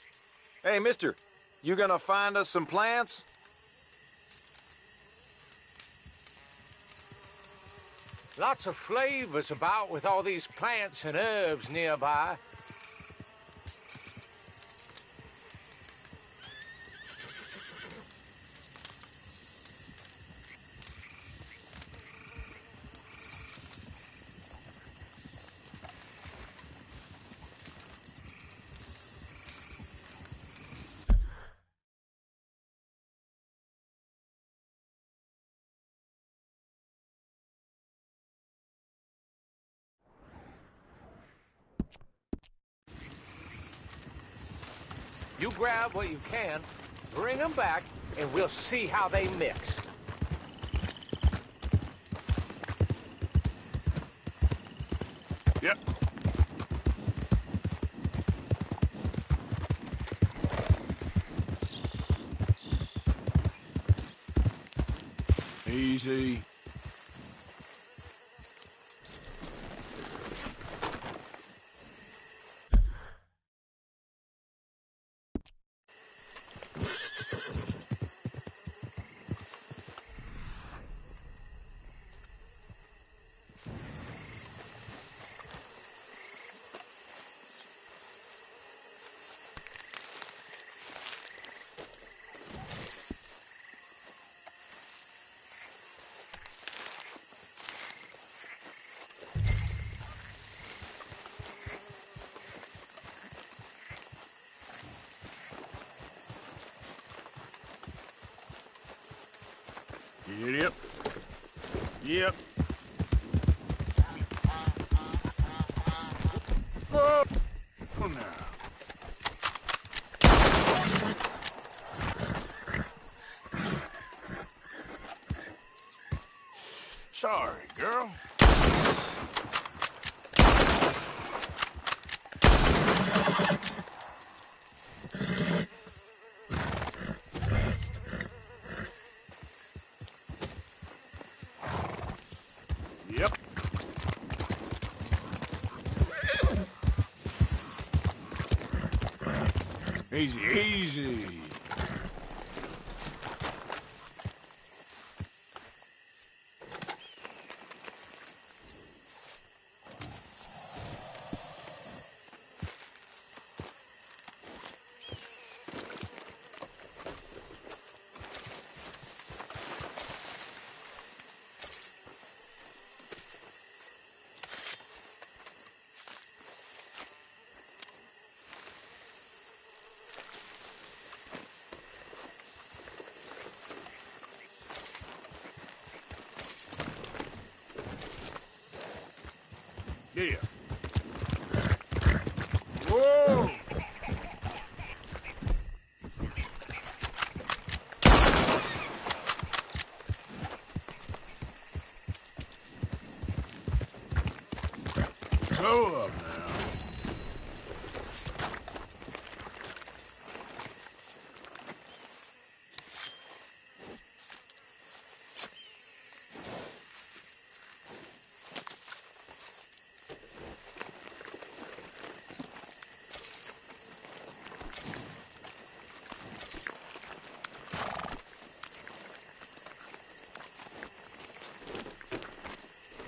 Hey, mister, you gonna find us some plants? Lots of flavors about with all these plants and herbs nearby. You grab what you can, bring them back, and we'll see how they mix. Yep. Easy. Yep. Yep. Oh, now. Sorry, girl. Yep. Easy, easy. Yeah. Whoa! Go up now.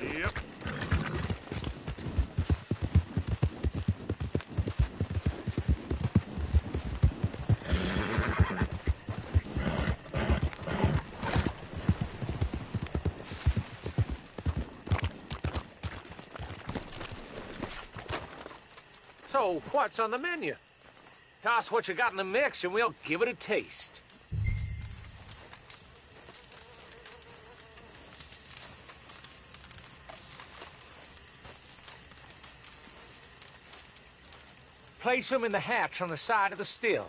Yep. So, what's on the menu? Tell us what you got in the mix and we'll give it a taste. Place them in the hatch on the side of the still.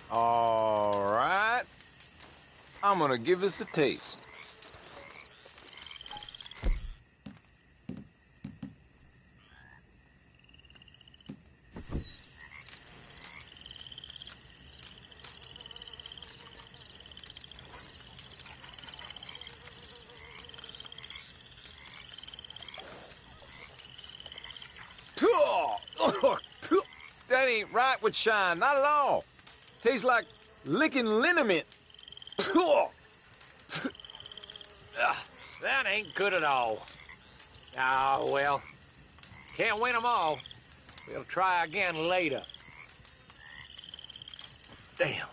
All right. I'm gonna give this a taste. ain't right with Shine, not at all. Tastes like licking liniment. That ain't good at all. Ah, well, can't win 'em all. We'll try again later. Damn.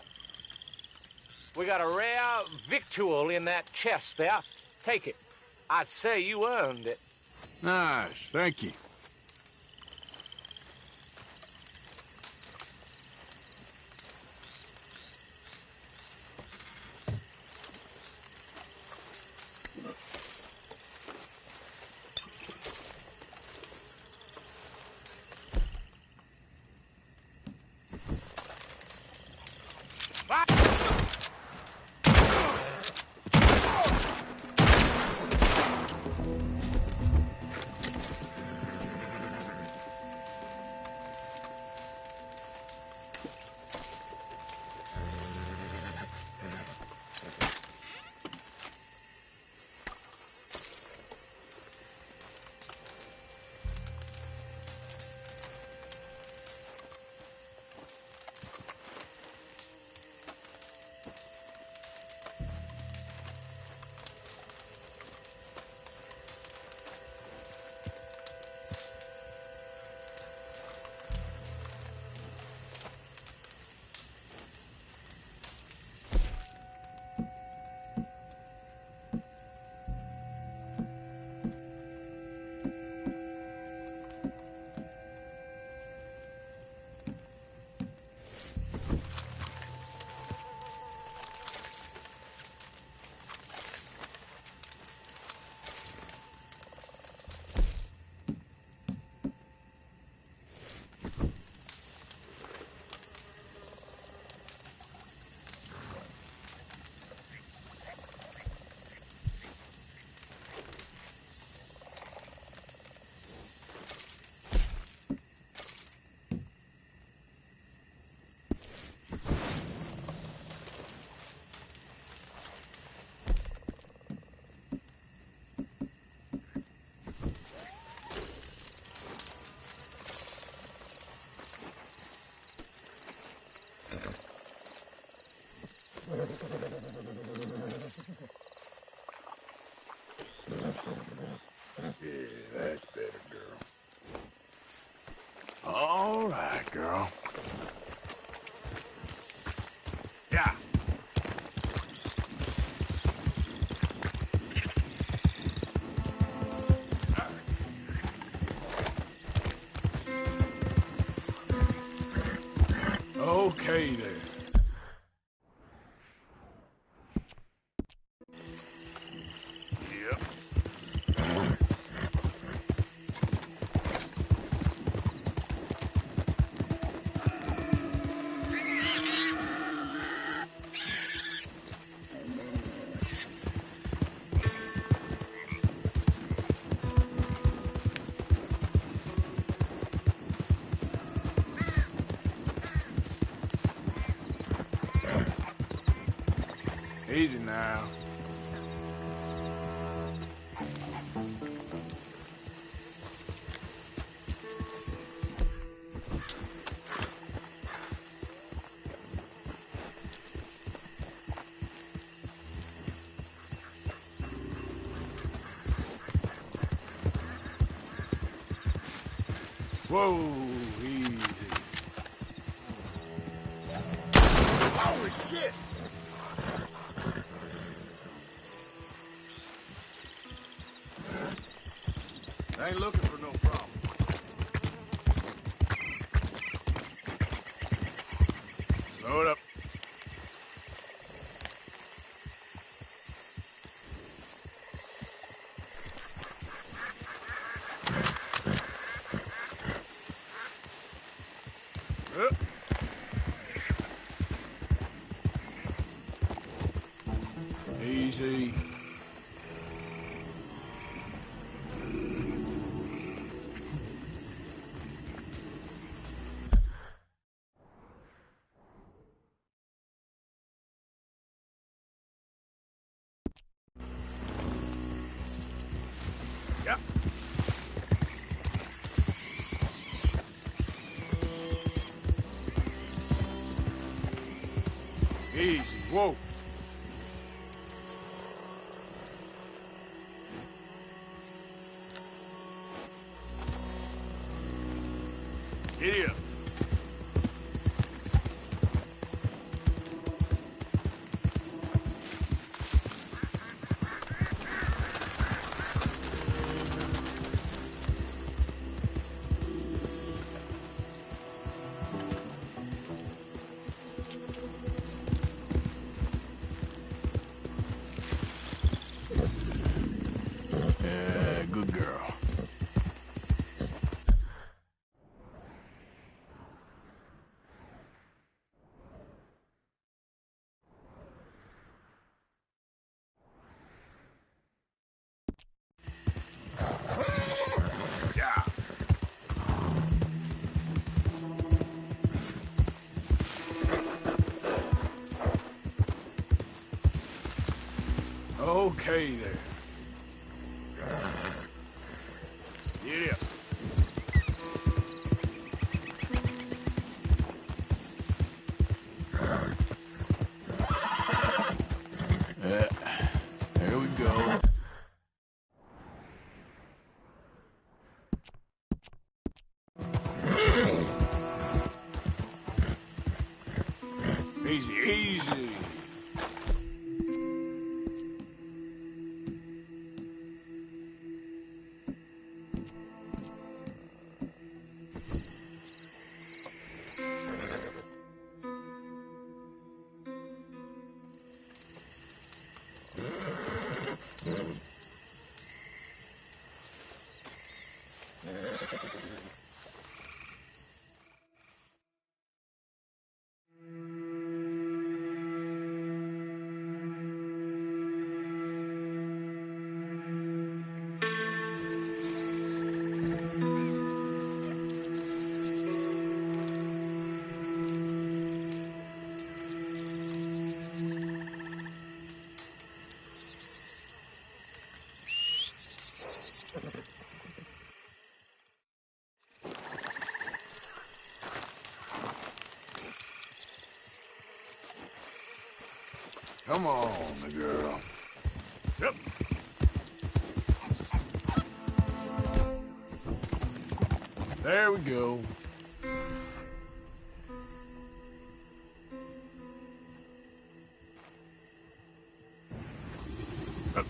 We got a rare victual in that chest there. Take it. I'd say you earned it. Nice, thank you. Yeah, that's better, girl. All right, girl. Yeah. Okay, then. Easy now. Whoa, easy. Holy shit! I ain't looking for no problem. Slow it up. Easy. Yep. Whoa. Giddy up. Good girl. Yeah. Okay there. Yeah. There we go. Easy, easy. Come on, the girl. Yep. There we go. Up.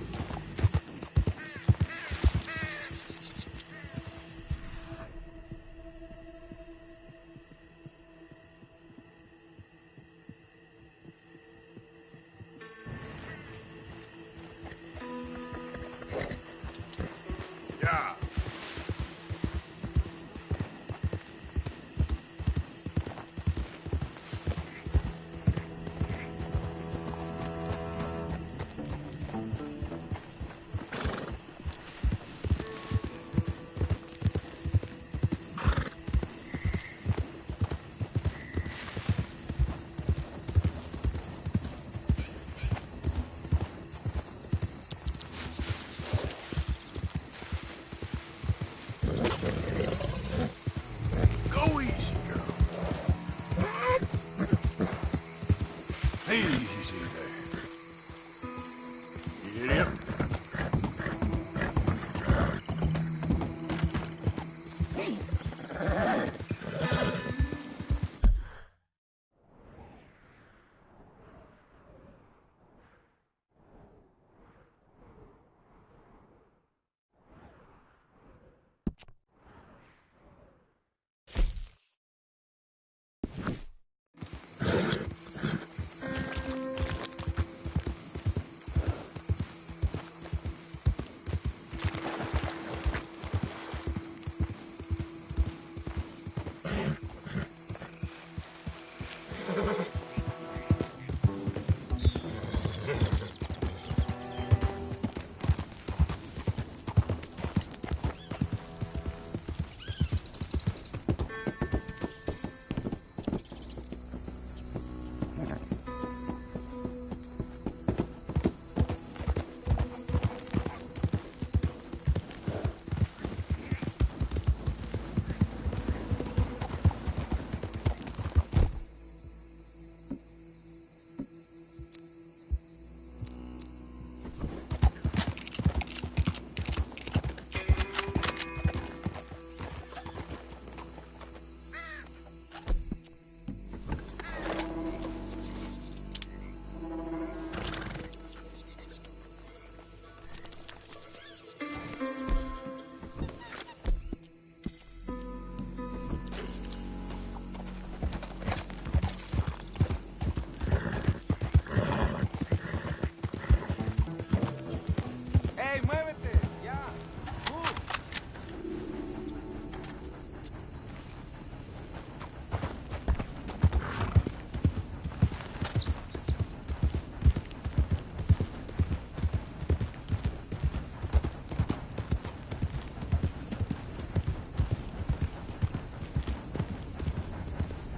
Yeah.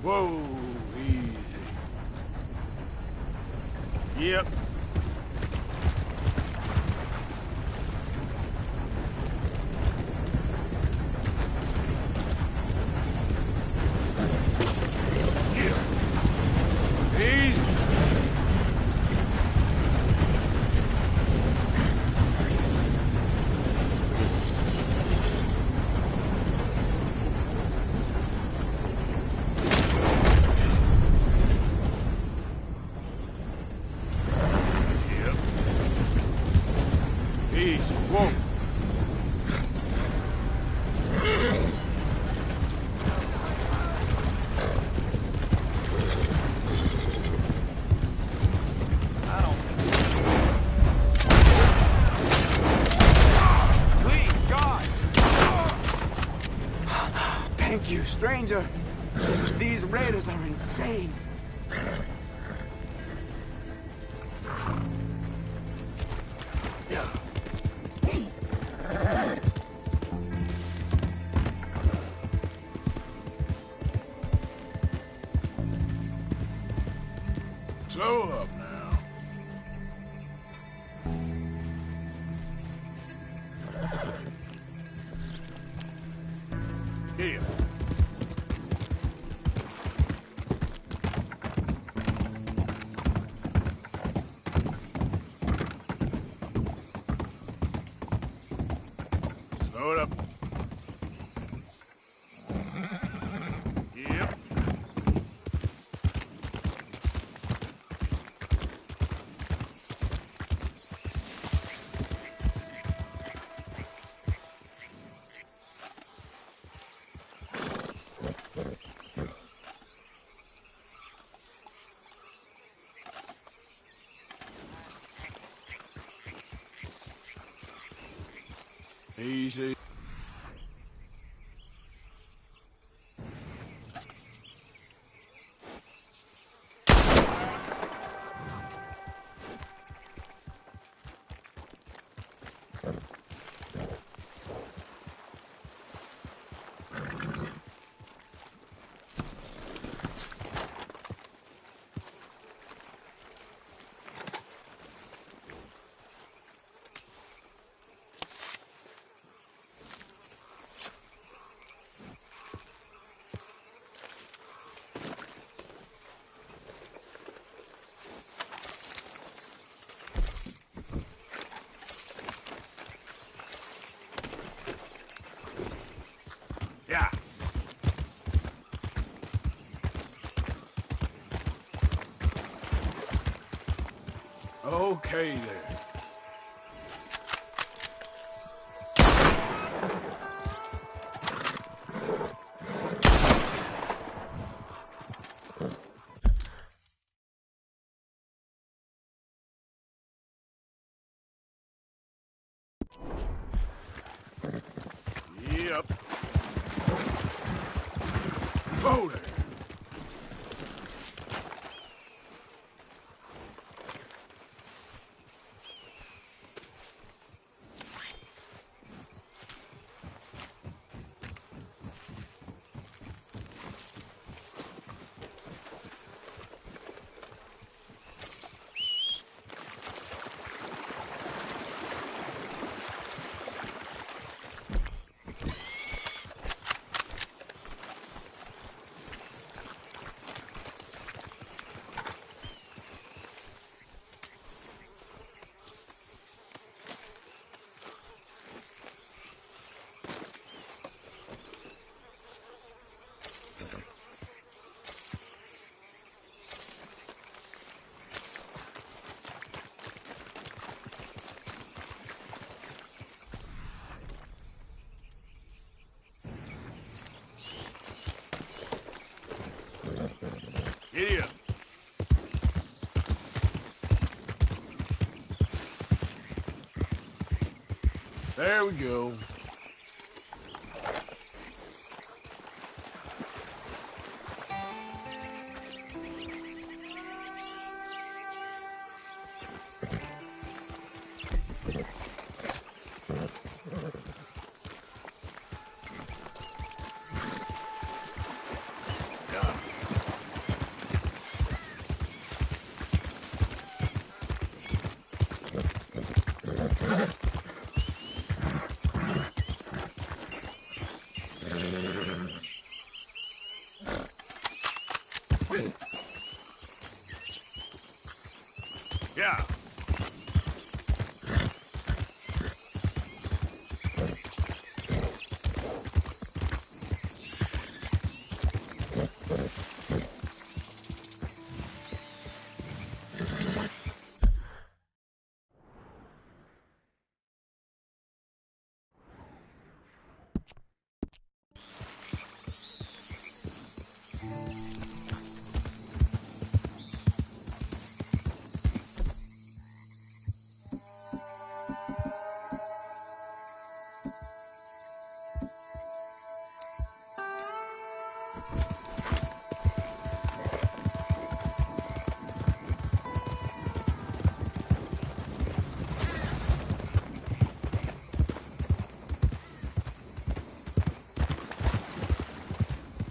Whoa, easy. Yep. Easy. Easy. Whoa. Please, God! Thank you, stranger. These raiders are insane. Slow up now. Here. Slow it up. Yep. Easy. Yeah. Okay there. Yep. Oh there. Giddy up. There we go.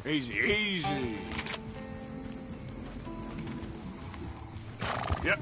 Easy, easy. Yep.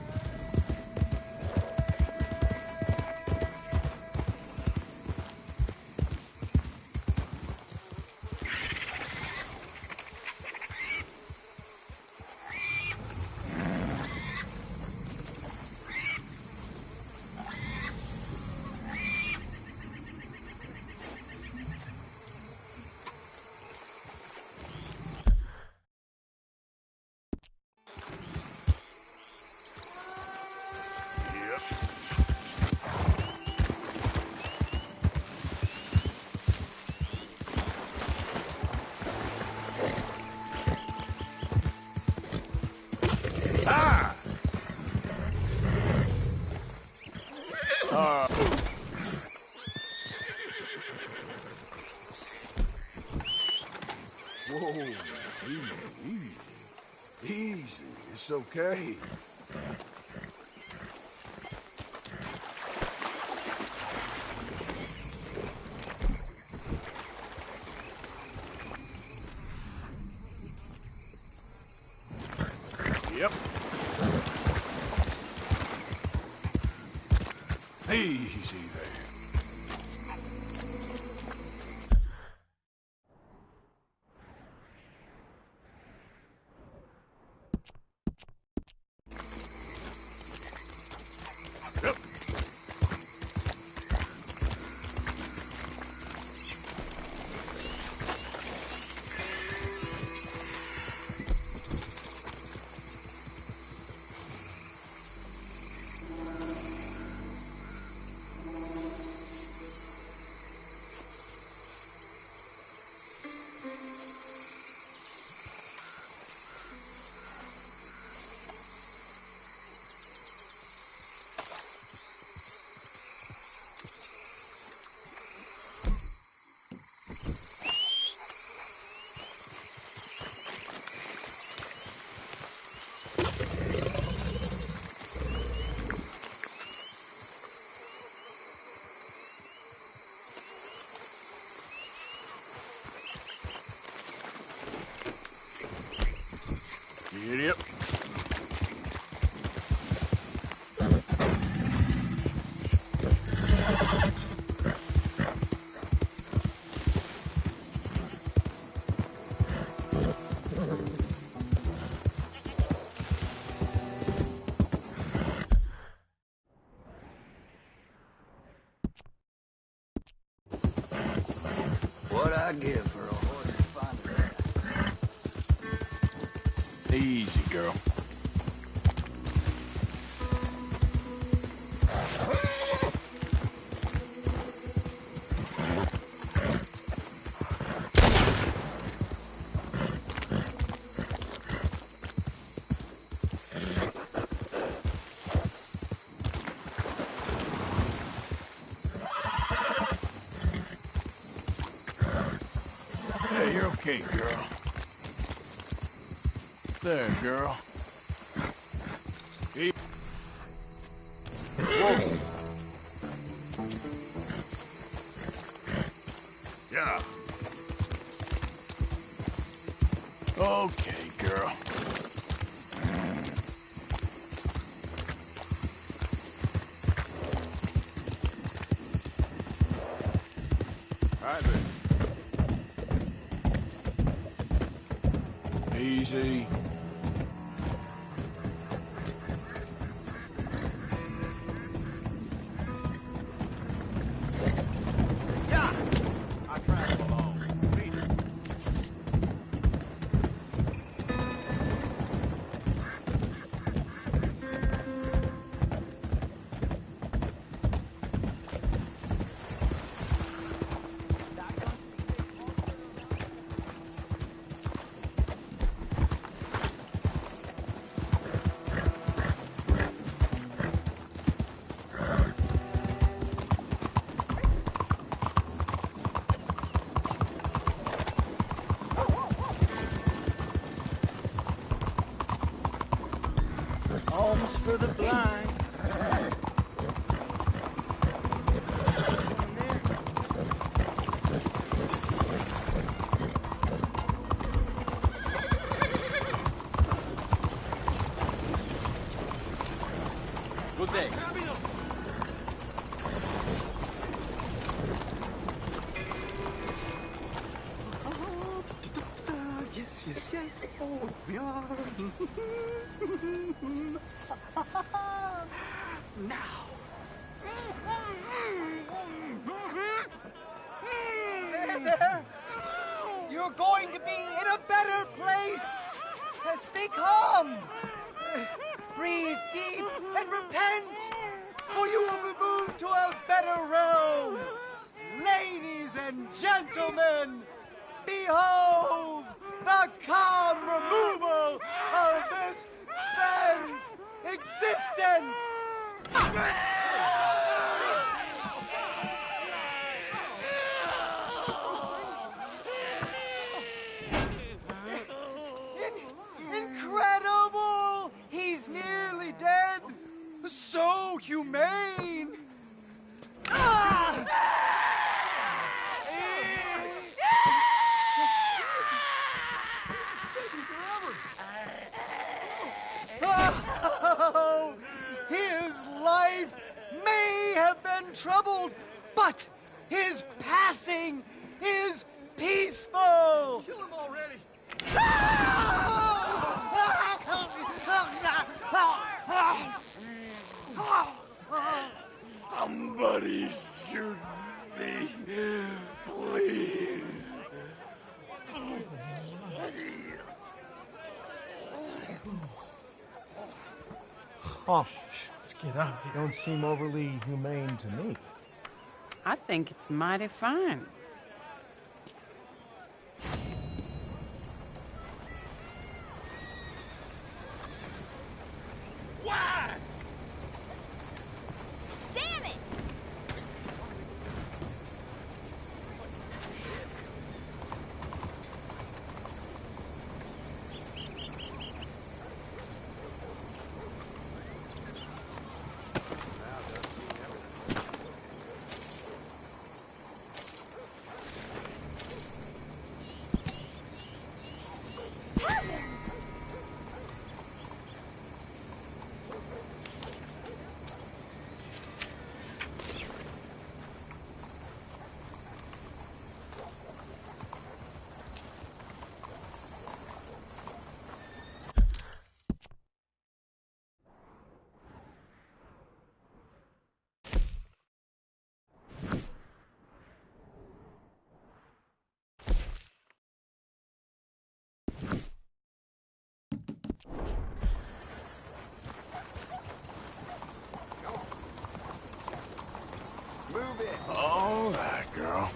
Whoa, easy. Easy, it's okay. Yep. Easy there. Yep. Yep. What'd I give for a horse to find that? Easy, girl. Hey, you're okay, girl. There, girl. Whoa. Yeah. Okay, girl. All right, then. Easy. I travel along. Read it. Alms for the blind. this opium. Now. There! You're going to be in a better place! Stay calm! Breathe deep and repent! For you will be moved to a better realm! Ladies and gentlemen, behold the calm removal of this man's existence! Incredible! He's nearly dead! So humane! Ah! Oh, his life may have been troubled, but his passing is peaceful! Kill him already! Somebody shoot me, please. Oh, let's get out. You don't seem overly humane to me. I think it's mighty fine. Why? Damn it! Move it. All right, girl.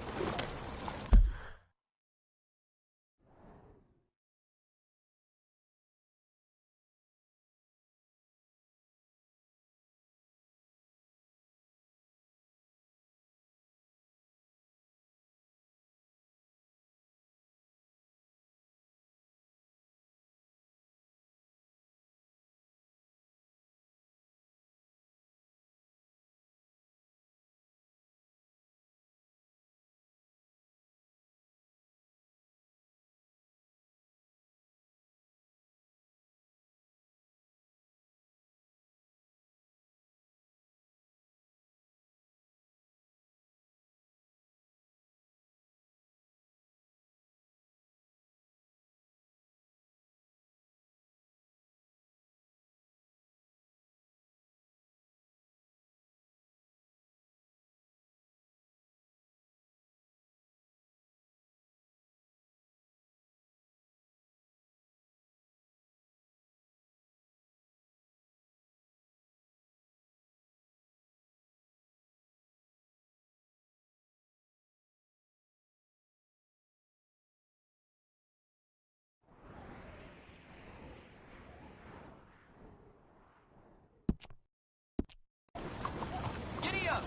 Giddy up!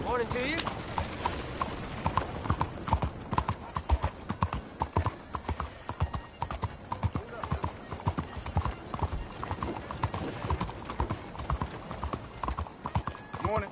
Morning to you. Morning.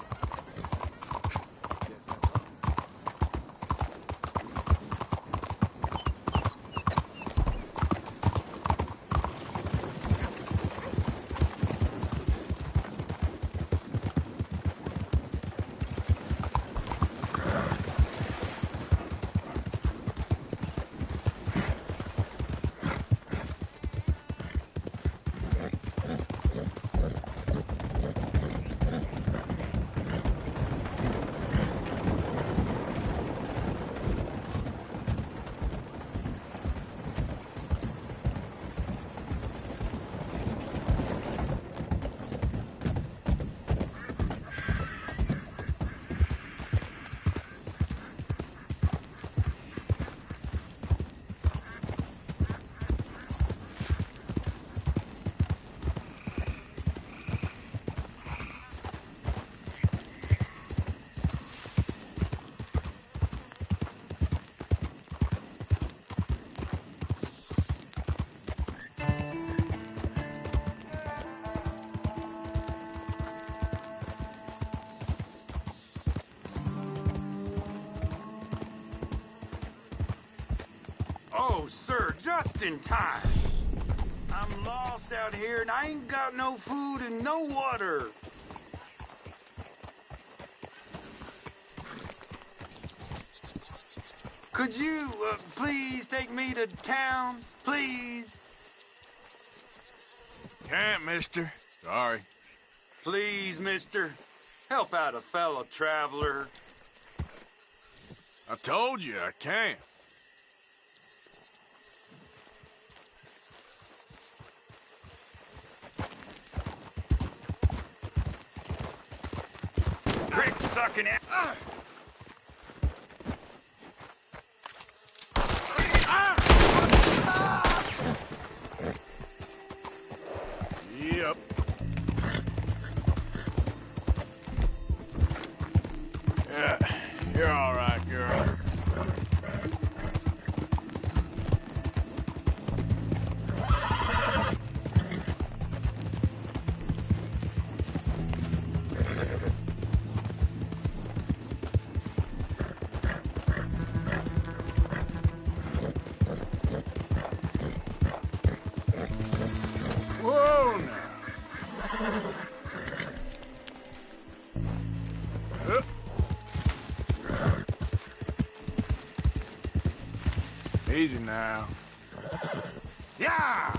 Just in time. I'm lost out here and I ain't got no food and no water. Could you please take me to town, please? Can't, mister. Sorry. Please, mister. Help out a fellow traveler. I told you I can't. Prick sucking it. Yep. Yeah, you're all right, girl. Whoa, now. Easy now. Yeah!